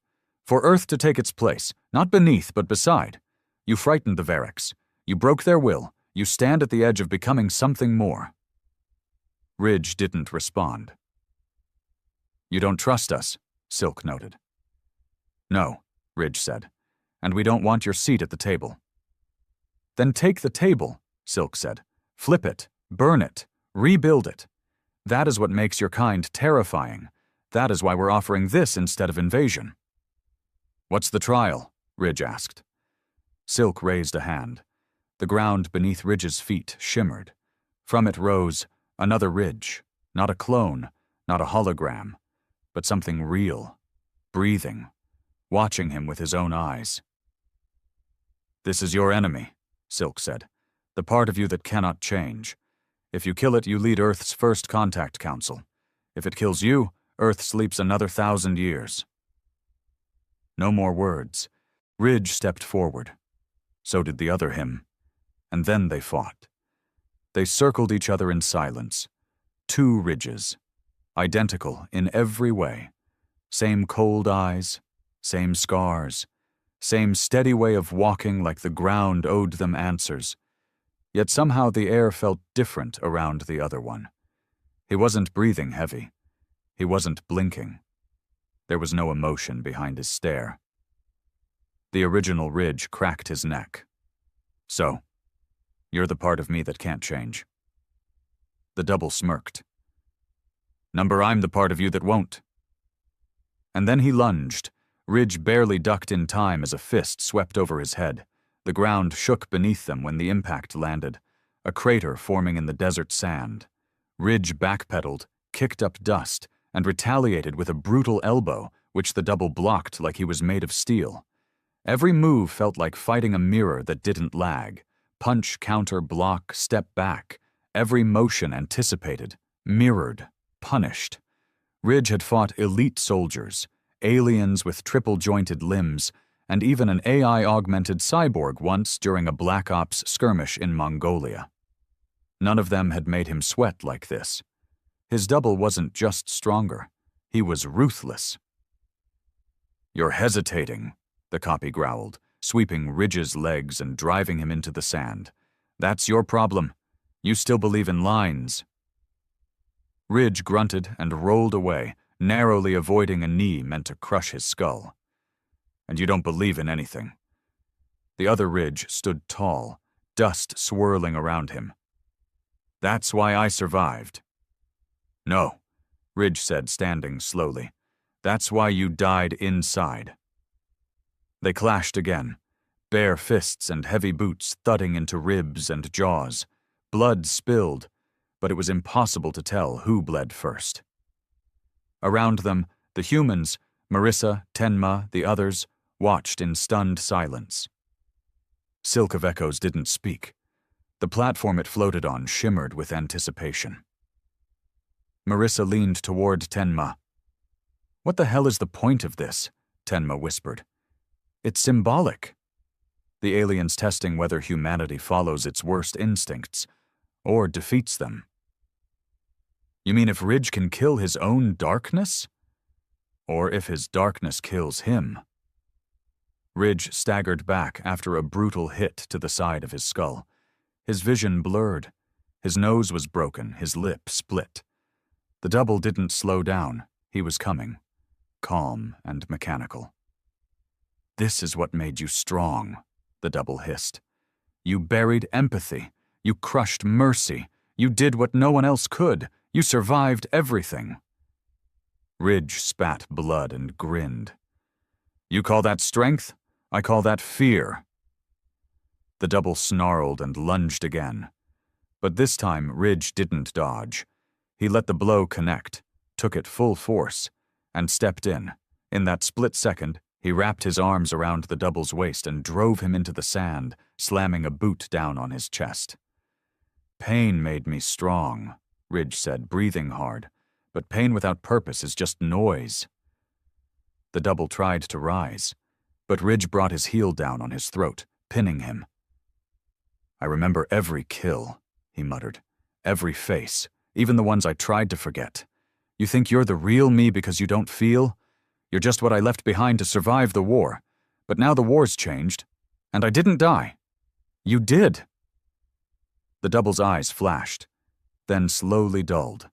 A: "For Earth to take its place, not beneath but beside. You frightened the Variks. You broke their will. You stand at the edge of becoming something more." Ridge didn't respond. "You don't trust us," Silk noted. "No," Ridge said, "and we don't want your seat at the table." "Then take the table," Silk said. "Flip it, burn it, rebuild it. That is what makes your kind terrifying. That is why we're offering this instead of invasion." "What's the trial?" Ridge asked. Silk raised a hand. The ground beneath Ridge's feet shimmered. From it rose another Ridge, not a clone, not a hologram, but something real, breathing, watching him with his own eyes. "This is your enemy," Silk said, "the part of you that cannot change. If you kill it, you lead Earth's first contact council. If it kills you, Earth sleeps another 1,000 years." No more words. Ridge stepped forward. So did the other him. And then they fought. They circled each other in silence. 2 Ridges, identical in every way. Same cold eyes, same scars, same steady way of walking like the ground owed them answers. Yet somehow the air felt different around the other one. He wasn't breathing heavy. He wasn't blinking. There was no emotion behind his stare. The original Ridge cracked his neck. "So, you're the part of me that can't change." The double smirked. "Number, I'm the part of you that won't." And then he lunged. Ridge barely ducked in time as a fist swept over his head. The ground shook beneath them when the impact landed, a crater forming in the desert sand. Ridge backpedaled, kicked up dust, and retaliated with a brutal elbow, which the double blocked like he was made of steel. Every move felt like fighting a mirror that didn't lag. Punch, counter, block, step back. Every motion anticipated, mirrored, punished. Ridge had fought elite soldiers, aliens with triple-jointed limbs, and even an AI-augmented cyborg once during a Black Ops skirmish in Mongolia. None of them had made him sweat like this. His double wasn't just stronger, he was ruthless. "You're hesitating," the copy growled, sweeping Ridge's legs and driving him into the sand. "That's your problem. You still believe in lines." Ridge grunted and rolled away, narrowly avoiding a knee meant to crush his skull. "And you don't believe in anything." The other Ridge stood tall, dust swirling around him. "That's why I survived." "No," Ridge said, standing slowly. "That's why you died inside." They clashed again, bare fists and heavy boots thudding into ribs and jaws. Blood spilled, but it was impossible to tell who bled first. Around them, the humans, Marissa, Tenma, the others, watched in stunned silence. Silk of Echoes didn't speak. The platform it floated on shimmered with anticipation. Marissa leaned toward Tenma. "What the hell is the point of this?" Tenma whispered. "It's symbolic. The alien's testing whether humanity follows its worst instincts, or defeats them." "You mean if Ridge can kill his own darkness? Or if his darkness kills him?" Ridge staggered back after a brutal hit to the side of his skull. His vision blurred. His nose was broken, his lip split. The double didn't slow down. He was coming, calm and mechanical. "This is what made you strong," the double hissed. "You buried empathy. You crushed mercy. You did what no one else could. You survived everything." Ridge spat blood and grinned. "You call that strength? I call that fear." The double snarled and lunged again. But this time, Ridge didn't dodge. He let the blow connect, took it full force, and stepped in. In that split second, he wrapped his arms around the double's waist and drove him into the sand, slamming a boot down on his chest. "Pain made me strong," Ridge said, breathing hard. "But pain without purpose is just noise." The double tried to rise, but Ridge brought his heel down on his throat, pinning him. "I remember every kill," he muttered. "Every face, even the ones I tried to forget. You think you're the real me because you don't feel? You're just what I left behind to survive the war. But now the war's changed, and I didn't die. You did." The double's eyes flashed, then slowly dulled.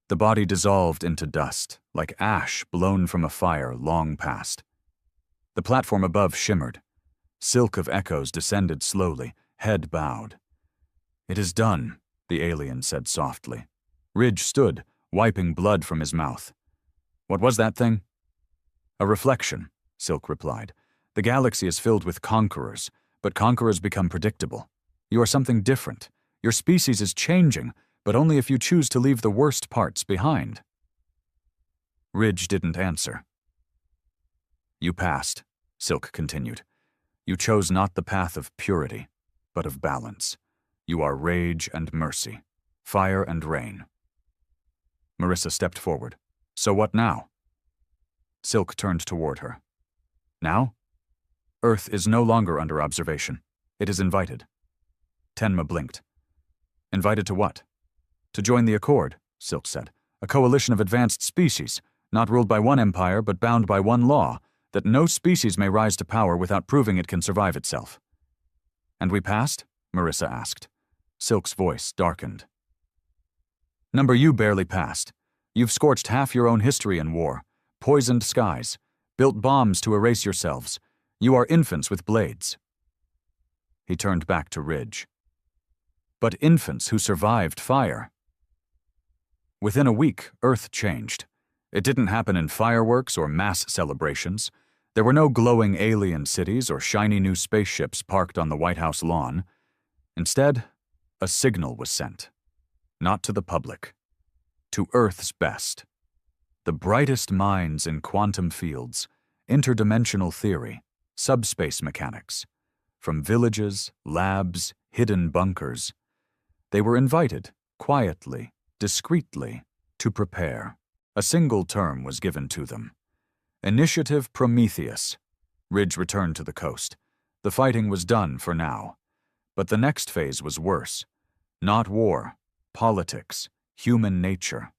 A: The body dissolved into dust, like ash blown from a fire long past. The platform above shimmered. Silk of Echoes descended slowly, head bowed. "It is done," the alien said softly. Ridge stood, wiping blood from his mouth. "What was that thing?" "A reflection," Silk replied. "The galaxy is filled with conquerors, but conquerors become predictable. You are something different. Your species is changing, but only if you choose to leave the worst parts behind." Ridge didn't answer. "You passed," Silk continued. "You chose not the path of purity, but of balance. You are rage and mercy, fire and rain." Marissa stepped forward. "So what now?" Silk turned toward her. "Now? Earth is no longer under observation. It is invited." Tenma blinked. "Invited to what?" "To join the Accord," Silk said. "A coalition of advanced species, not ruled by one empire but bound by one law, that no species may rise to power without proving it can survive itself." "And we passed?" Marissa asked. Silk's voice darkened. "Number you barely passed. You've scorched half your own history in war, poisoned skies, built bombs to erase yourselves. You are infants with blades." He turned back to Ridge. "But infants who survived fire." "Within a week, Earth changed. It didn't happen in fireworks or mass celebrations. There were no glowing alien cities or shiny new spaceships parked on the White House lawn. Instead, a signal was sent. Not to the public. To Earth's best. The brightest minds in quantum fields, interdimensional theory, subspace mechanics. From villages, labs, hidden bunkers. They were invited, quietly, discreetly, to prepare. A single term was given to them. Initiative Prometheus. Ridge returned to the coast. The fighting was done for now. But the next phase was worse. Not war, politics, human nature.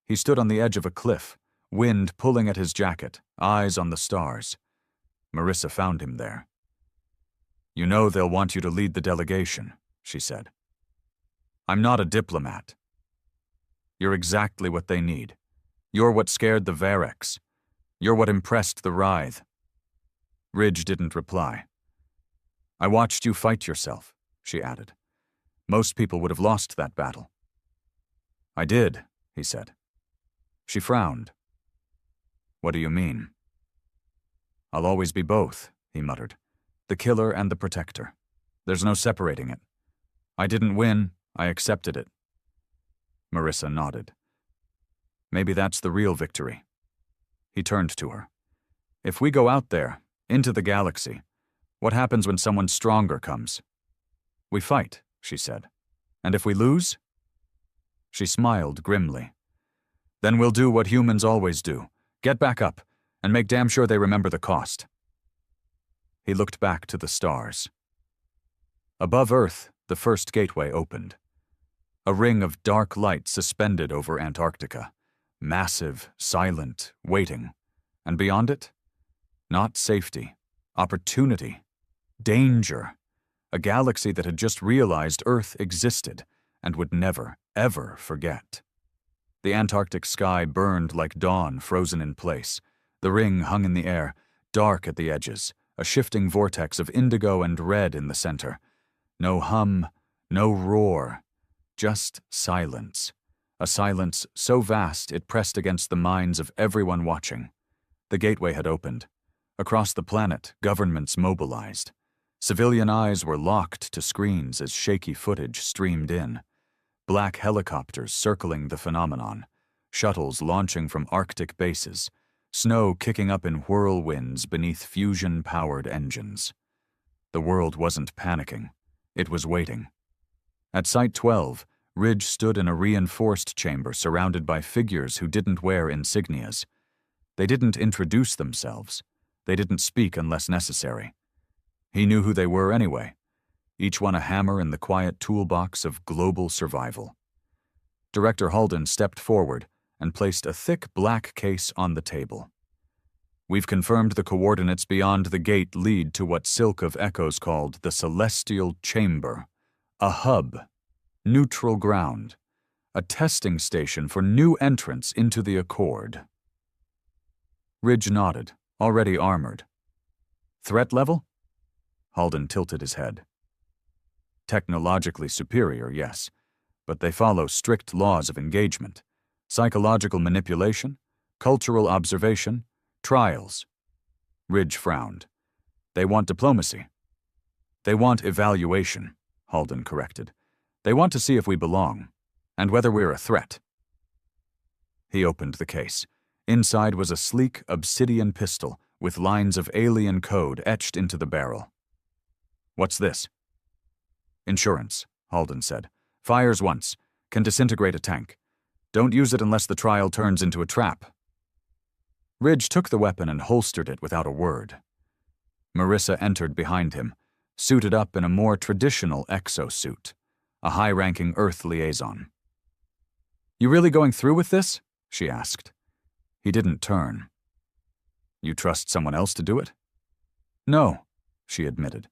A: He stood on the edge of a cliff, wind pulling at his jacket, eyes on the stars. Marissa found him there. "You know they'll want you to lead the delegation," she said. "I'm not a diplomat." "You're exactly what they need. You're what scared the Varex. You're what impressed the Writhe." Ridge didn't reply. "I watched you fight yourself," she added. "Most people would have lost that battle." "I did," he said. She frowned. "What do you mean?" "I'll always be both," he muttered. "The killer and the protector. There's no separating it. I didn't win, I accepted it. Marissa nodded. Maybe that's the real victory. He turned to her. If we go out there, into the galaxy, what happens when someone stronger comes? We fight, she said. And if we lose? She smiled grimly. Then we'll do what humans always do. Get back up, and make damn sure they remember the cost. He looked back to the stars. Above Earth, the first gateway opened. A ring of dark light suspended over Antarctica. Massive, silent, waiting. And beyond it? Not safety. Opportunity. Danger. A galaxy that had just realized Earth existed and would never, ever forget. The Antarctic sky burned like dawn frozen in place. The ring hung in the air, dark at the edges, a shifting vortex of indigo and red in the center. No hum, no roar, just silence. A silence so vast it pressed against the minds of everyone watching. The gateway had opened. Across the planet, governments mobilized. Civilian eyes were locked to screens as shaky footage streamed in. Black helicopters circling the phenomenon, shuttles launching from Arctic bases, snow kicking up in whirlwinds beneath fusion-powered engines. The world wasn't panicking. It was waiting. At Site 12, Ridge stood in a reinforced chamber surrounded by figures who didn't wear insignias. They didn't introduce themselves. They didn't speak unless necessary. He knew who they were anyway, each one a hammer in the quiet toolbox of global survival. Director Halden stepped forward and placed a thick black case on the table. We've confirmed the coordinates beyond the gate lead to what Silk of Echoes called the Celestial Chamber, a hub, neutral ground, a testing station for new entrants into the Accord. Ridge nodded, already armored. Threat level? Halden tilted his head. Technologically superior, yes, but they follow strict laws of engagement. Psychological manipulation, cultural observation, trials. Ridge frowned. They want diplomacy. They want evaluation, Halden corrected. They want to see if we belong, and whether we're a threat. He opened the case. Inside was a sleek obsidian pistol with lines of alien code etched into the barrel. What's this? Insurance, Halden said. Fires once. Can disintegrate a tank. Don't use it unless the trial turns into a trap. Ridge took the weapon and holstered it without a word. Marissa entered behind him, suited up in a more traditional exosuit, a high-ranking Earth liaison. You really going through with this? She asked. He didn't turn. You trust someone else to do it? No, she admitted.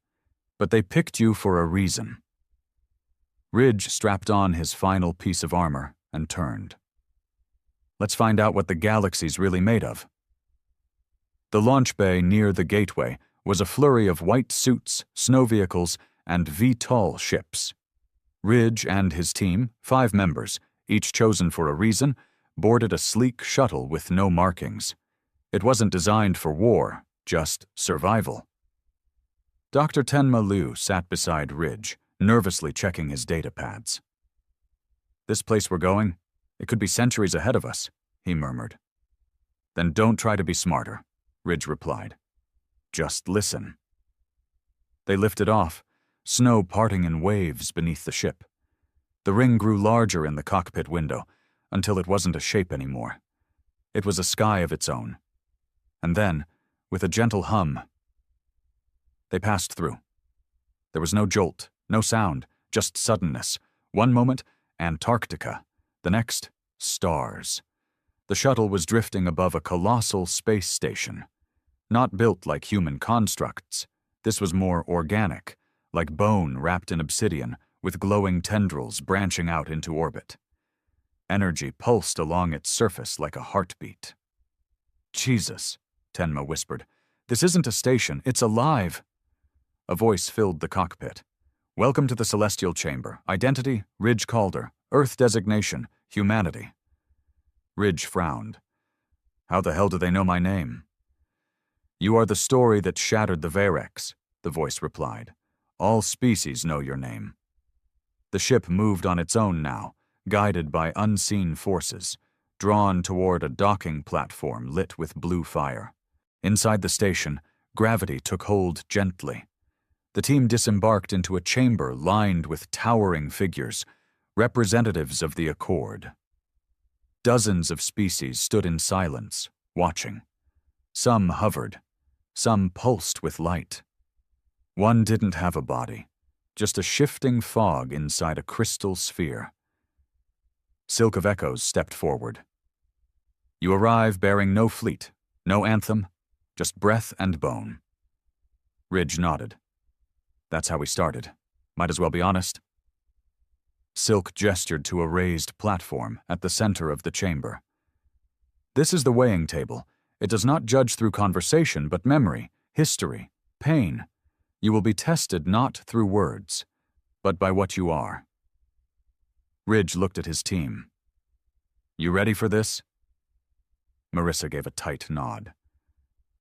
A: But they picked you for a reason. Ridge strapped on his final piece of armor and turned. Let's find out what the galaxy's really made of. The launch bay near the gateway was a flurry of white suits, snow vehicles, and VTOL ships. Ridge and his team, 5 members, each chosen for a reason, boarded a sleek shuttle with no markings. It wasn't designed for war, just survival. Dr. Tenma Liu sat beside Ridge, nervously checking his data pads. This place we're going, it could be centuries ahead of us, he murmured. Then don't try to be smarter, Ridge replied. Just listen. They lifted off, snow parting in waves beneath the ship. The ring grew larger in the cockpit window, until it wasn't a shape anymore. It was a sky of its own. And then, with a gentle hum, they passed through. There was no jolt, no sound, just suddenness. One moment, Antarctica. The next, stars. The shuttle was drifting above a colossal space station. Not built like human constructs. This was more organic, like bone wrapped in obsidian, with glowing tendrils branching out into orbit. Energy pulsed along its surface like a heartbeat. Jesus, Tenma whispered. This isn't a station, it's alive. A voice filled the cockpit. Welcome to the Celestial Chamber. Identity, Ridge Calder. Earth designation, humanity. Ridge frowned. How the hell do they know my name? You are the story that shattered the Varex, the voice replied. All species know your name. The ship moved on its own now, guided by unseen forces, drawn toward a docking platform lit with blue fire. Inside the station, gravity took hold gently. The team disembarked into a chamber lined with towering figures, representatives of the Accord. Dozens of species stood in silence, watching. Some hovered, some pulsed with light. One didn't have a body, just a shifting fog inside a crystal sphere. Silk of Echoes stepped forward. You arrive bearing no fleet, no anthem, just breath and bone. Ridge nodded. That's how we started. Might as well be honest. Silk gestured to a raised platform at the center of the chamber. This is the weighing table. It does not judge through conversation, but memory, history, pain. You will be tested not through words, but by what you are. Ridge looked at his team. You ready for this? Marissa gave a tight nod.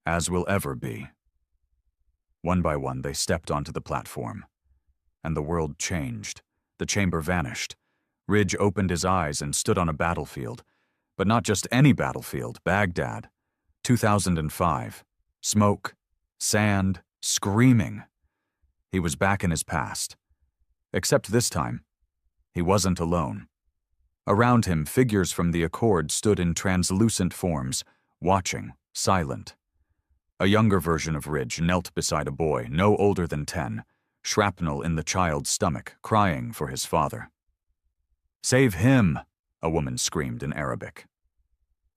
A: As will ever be. One by one, they stepped onto the platform. And the world changed. The chamber vanished. Ridge opened his eyes and stood on a battlefield. But not just any battlefield, Baghdad. 2005. Smoke, sand, screaming. He was back in his past. Except this time, he wasn't alone. Around him, figures from the Accord stood in translucent forms, watching, silent. A younger version of Ridge knelt beside a boy, no older than 10, shrapnel in the child's stomach, crying for his father. Save him, a woman screamed in Arabic.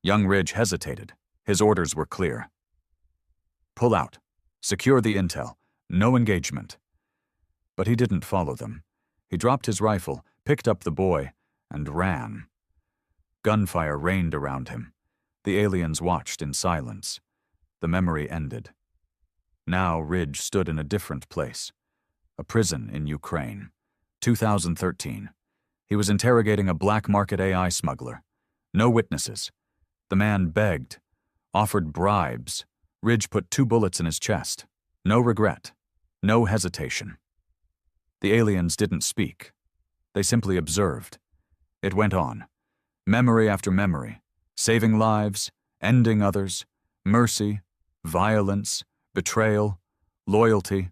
A: Young Ridge hesitated. His orders were clear. Pull out. Secure the intel. No engagement. But he didn't follow them. He dropped his rifle, picked up the boy, and ran. Gunfire rained around him. The aliens watched in silence. The memory ended. Now Ridge stood in a different place. A prison in Ukraine. 2013. He was interrogating a black market AI smuggler. No witnesses. The man begged, offered bribes. Ridge put 2 bullets in his chest. No regret. No hesitation. The aliens didn't speak. They simply observed. It went on. Memory after memory. Saving lives, ending others, mercy, violence, betrayal, loyalty.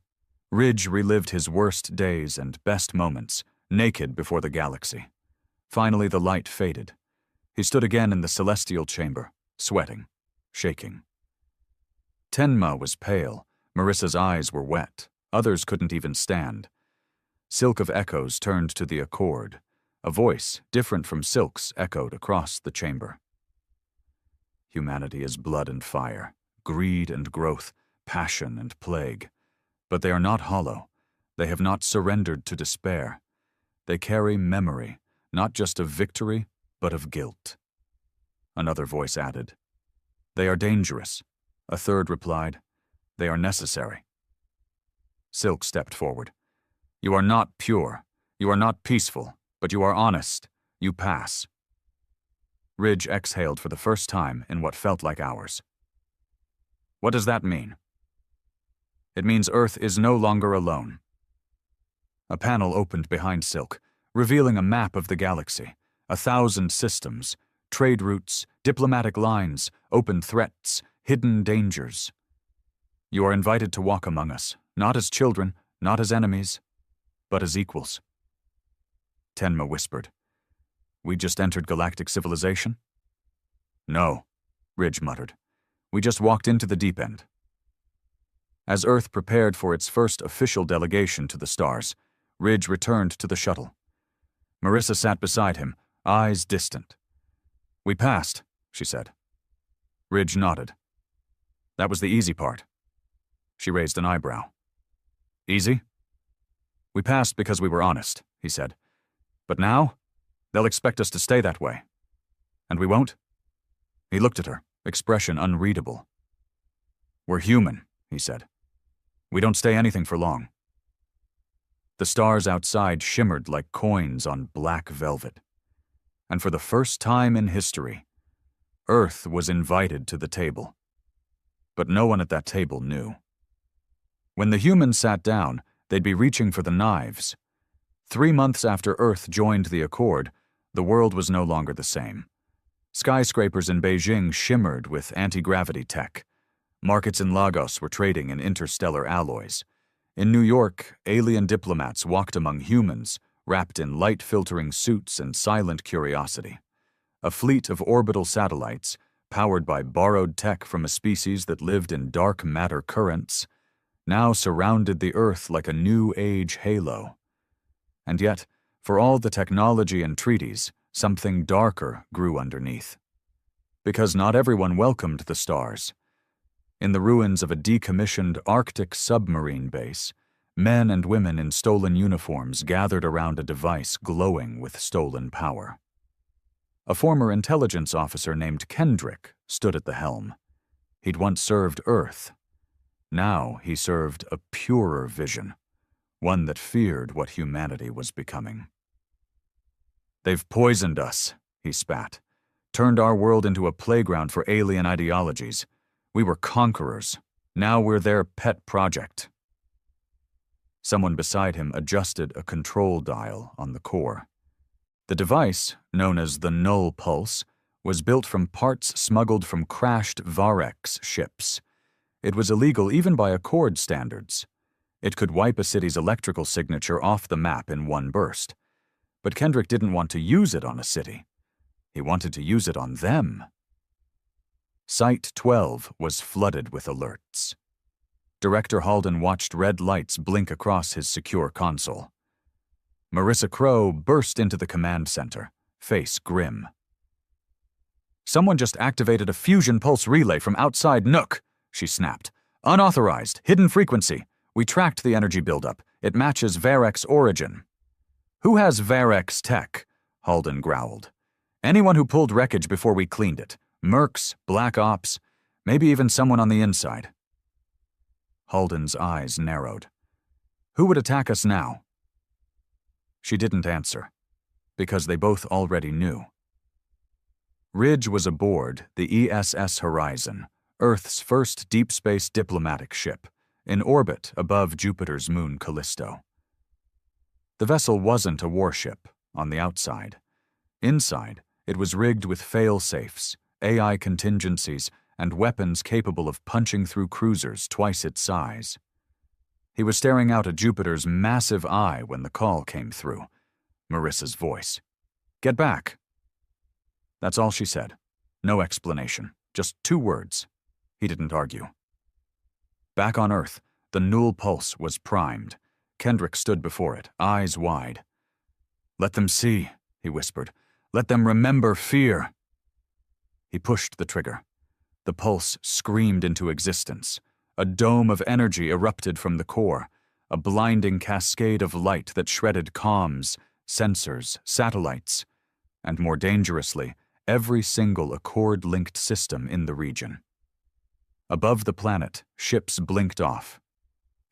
A: Ridge relived his worst days and best moments, naked before the galaxy. Finally, the light faded. He stood again in the celestial chamber, sweating, shaking. Tenma was pale. Marissa's eyes were wet. Others couldn't even stand. Silk of Echoes turned to the Accord. A voice, different from Silk's, echoed across the chamber. Humanity is blood and fire, greed and growth, passion and plague. But they are not hollow. They have not surrendered to despair. They carry memory, not just of victory, but of guilt. Another voice added. They are dangerous. A third replied. They are necessary. Silk stepped forward. You are not pure. You are not peaceful, but you are honest. You pass. Ridge exhaled for the first time in what felt like hours. What does that mean? It means Earth is no longer alone. A panel opened behind Silk, revealing a map of the galaxy, 1,000 systems, trade routes, diplomatic lines, open threats, hidden dangers. You are invited to walk among us, not as children, not as enemies, but as equals. Tenma whispered. We just entered galactic civilization? No, Ridge muttered. We just walked into the deep end. As Earth prepared for its first official delegation to the stars, Ridge returned to the shuttle. Marissa sat beside him, eyes distant. We passed, she said. Ridge nodded. That was the easy part. She raised an eyebrow. Easy? We passed because we were honest, he said. But now, they'll expect us to stay that way. And we won't? He looked at her, expression unreadable. We're human, he said. We don't stay anything for long. The stars outside shimmered like coins on black velvet. And for the first time in history, Earth was invited to the table. But no one at that table knew. When the humans sat down, they'd be reaching for the knives. 3 months after Earth joined the Accord, The world was no longer the same. Skyscrapers in Beijing shimmered with anti-gravity tech. Markets in Lagos were trading in interstellar alloys. In New York, alien diplomats walked among humans, wrapped in light-filtering suits and silent curiosity. A fleet of orbital satellites, powered by borrowed tech from a species that lived in dark matter currents, now surrounded the Earth like a new age halo. And yet, for all the technology and treaties, something darker grew underneath. Because not everyone welcomed the stars. In the ruins of a decommissioned Arctic submarine base, men and women in stolen uniforms gathered around a device glowing with stolen power. A former intelligence officer named Kendrick stood at the helm. He'd once served Earth. Now he served a purer vision, one that feared what humanity was becoming. "They've poisoned us," he spat, "turned our world into a playground for alien ideologies. We were conquerors. Now we're their pet project." Someone beside him adjusted a control dial on the core. The device, known as the Null Pulse, was built from parts smuggled from crashed Varex ships. It was illegal even by Accord standards. It could wipe a city's electrical signature off the map in one burst. But Kendrick didn't want to use it on a city. He wanted to use it on them. Site 12 was flooded with alerts. Director Halden watched red lights blink across his secure console. Marissa Crow burst into the command center, face grim. "Someone just activated a fusion pulse relay from outside Nook," she snapped. "Unauthorized, hidden frequency. We tracked the energy buildup. It matches Varex origin." "Who has Varex tech?" Halden growled. "Anyone who pulled wreckage before we cleaned it. Mercs, Black Ops, maybe even someone on the inside." Halden's eyes narrowed. "Who would attack us now?" She didn't answer, because they both already knew. Ridge was aboard the ESS Horizon, Earth's first deep space diplomatic ship, in orbit above Jupiter's moon Callisto. The vessel wasn't a warship on the outside. Inside, it was rigged with fail-safes, AI contingencies, and weapons capable of punching through cruisers twice its size. He was staring out at Jupiter's massive eye when the call came through. Marissa's voice. "Get back." That's all she said. No explanation. Just 2 words. He didn't argue. Back on Earth, the Null Pulse was primed. Kendrick stood before it, eyes wide. "Let them see," he whispered. "Let them remember fear." He pushed the trigger. The pulse screamed into existence. A dome of energy erupted from the core, a blinding cascade of light that shredded comms, sensors, satellites, and more dangerously, every single Accord-linked system in the region. Above the planet, ships blinked off.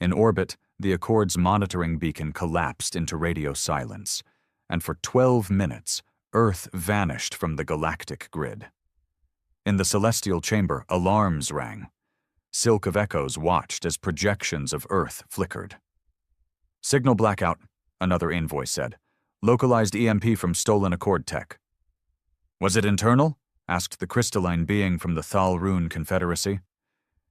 A: In orbit, the Accord's monitoring beacon collapsed into radio silence, and for 12 minutes, Earth vanished from the galactic grid. In the celestial chamber, alarms rang. Silk of Echoes watched as projections of Earth flickered. "Signal blackout," another envoy said. "Localized EMP from stolen Accord tech." "Was it internal?" asked the crystalline being from the Thal Rune Confederacy.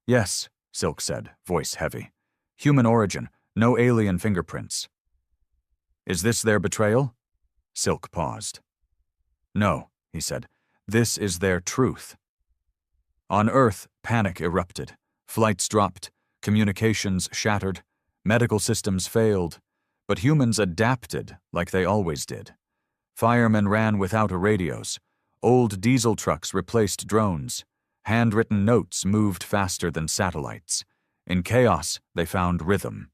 A: "Yes," Silk said, voice heavy. "Human origin, no alien fingerprints." "Is this their betrayal?" Silk paused. "No," he said. "This is their truth." On Earth, panic erupted. Flights dropped, communications shattered, medical systems failed, but humans adapted like they always did. Firemen ran without radios. Old diesel trucks replaced drones. Handwritten notes moved faster than satellites. In chaos, they found rhythm.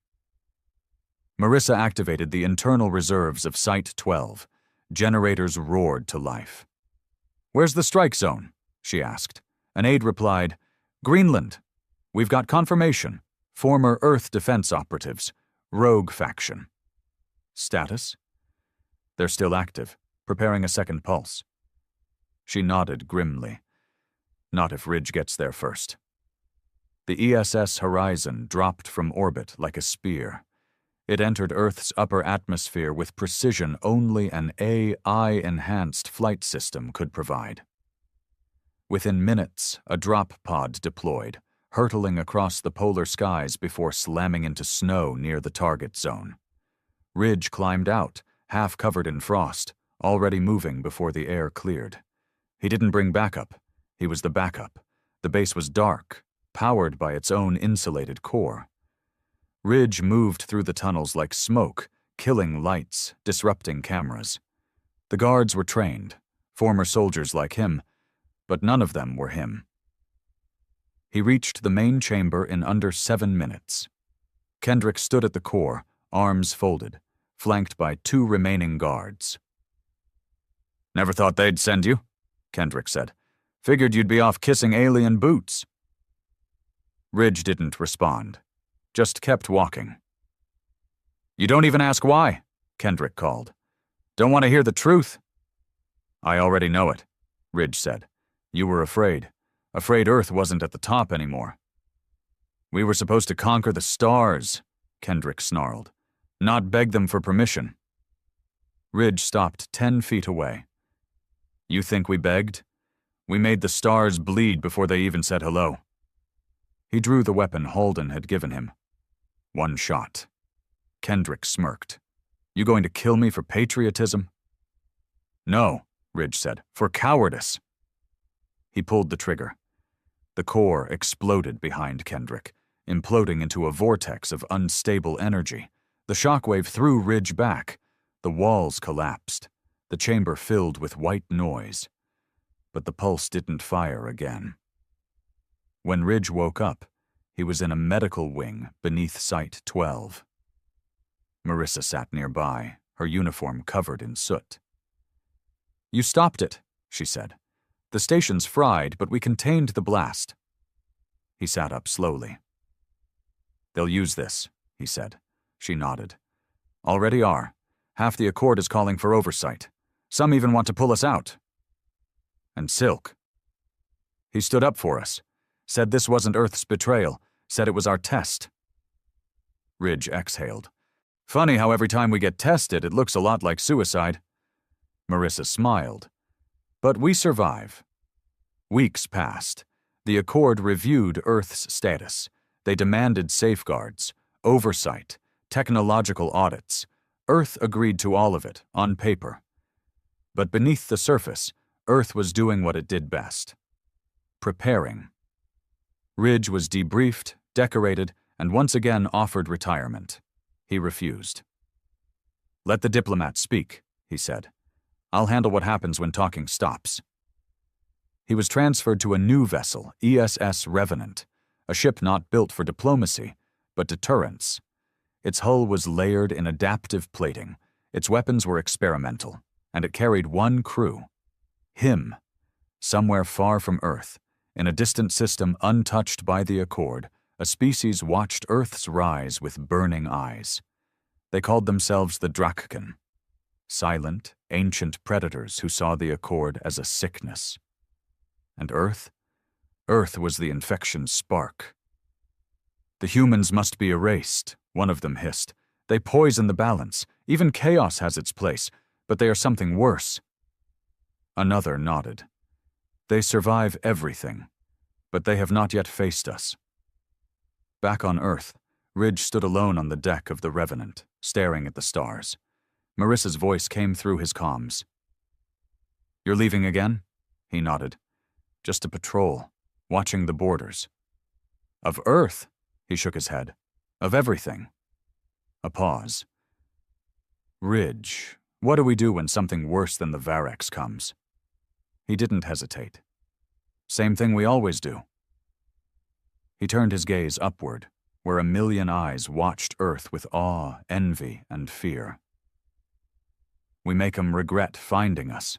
A: Marissa activated the internal reserves of Site 12. Generators roared to life. "Where's the strike zone?" she asked. An aide replied, "Greenland. We've got confirmation. Former Earth defense operatives. Rogue faction." "Status?" "They're still active, preparing a second pulse." She nodded grimly. Not if Ridge gets there first. The ESS Horizon dropped from orbit like a spear. It entered Earth's upper atmosphere with precision only an AI-enhanced flight system could provide. Within minutes, a drop pod deployed, hurtling across the polar skies before slamming into snow near the target zone. Ridge climbed out, half covered in frost, already moving before the air cleared. He didn't bring backup. He was the backup. The base was dark, powered by its own insulated core. Ridge moved through the tunnels like smoke, killing lights, disrupting cameras. The guards were trained, former soldiers like him, but none of them were him. He reached the main chamber in under 7 minutes. Kendrick stood at the core, arms folded, flanked by 2 remaining guards. "Never thought they'd send you," Kendrick said. "Figured you'd be off kissing alien boots." Ridge didn't respond, just kept walking. "You don't even ask why," Kendrick called. "Don't want to hear the truth." "I already know it," Ridge said. "You were afraid. Afraid Earth wasn't at the top anymore." "We were supposed to conquer the stars," Kendrick snarled, "not beg them for permission." Ridge stopped 10 feet away. "You think we begged? We made the stars bleed before they even said hello." He drew the weapon Halden had given him. 1 shot. Kendrick smirked. "You going to kill me for patriotism?" "No," Ridge said, "for cowardice." He pulled the trigger. The core exploded behind Kendrick, imploding into a vortex of unstable energy. The shockwave threw Ridge back. The walls collapsed. The chamber filled with white noise. But the pulse didn't fire again. When Ridge woke up, he was in a medical wing beneath Site 12. Marissa sat nearby, her uniform covered in soot. "You stopped it," she said. "The station's fried, but we contained the blast." He sat up slowly. "They'll use this," he said. She nodded. "Already are. Half the Accord is calling for oversight. Some even want to pull us out." "And Silk." "He stood up for us. Said this wasn't Earth's betrayal. Said it was our test." Ridge exhaled. "Funny how every time we get tested, it looks a lot like suicide." Marissa smiled. "But we survive." Weeks passed. The Accord reviewed Earth's status. They demanded safeguards, oversight, technological audits. Earth agreed to all of it, on paper. But beneath the surface, Earth was doing what it did best. Preparing. Ridge was debriefed, decorated, and once again offered retirement. He refused. "Let the diplomats speak," he said. "I'll handle what happens when talking stops." He was transferred to a new vessel, ESS Revenant, a ship not built for diplomacy, but deterrence. Its hull was layered in adaptive plating, its weapons were experimental, and it carried 1 crew. Him. Somewhere far from Earth, in a distant system untouched by the Accord, a species watched Earth's rise with burning eyes. They called themselves the Drakkan. Silent, ancient predators who saw the Accord as a sickness. And Earth? Earth was the infection's spark. "The humans must be erased," one of them hissed. "They poison the balance. Even chaos has its place, but they are something worse." Another nodded. "They survive everything, but they have not yet faced us." Back on Earth, Ridge stood alone on the deck of the Revenant, staring at the stars. Marissa's voice came through his comms. "You're leaving again?" He nodded. "Just a patrol, watching the borders." "Of Earth?" He shook his head. "Of everything." A pause. "Ridge, what do we do when something worse than the Varex comes?" He didn't hesitate. "Same thing we always do." He turned his gaze upward, where a million eyes watched Earth with awe, envy, and fear. "We make 'em regret finding us,"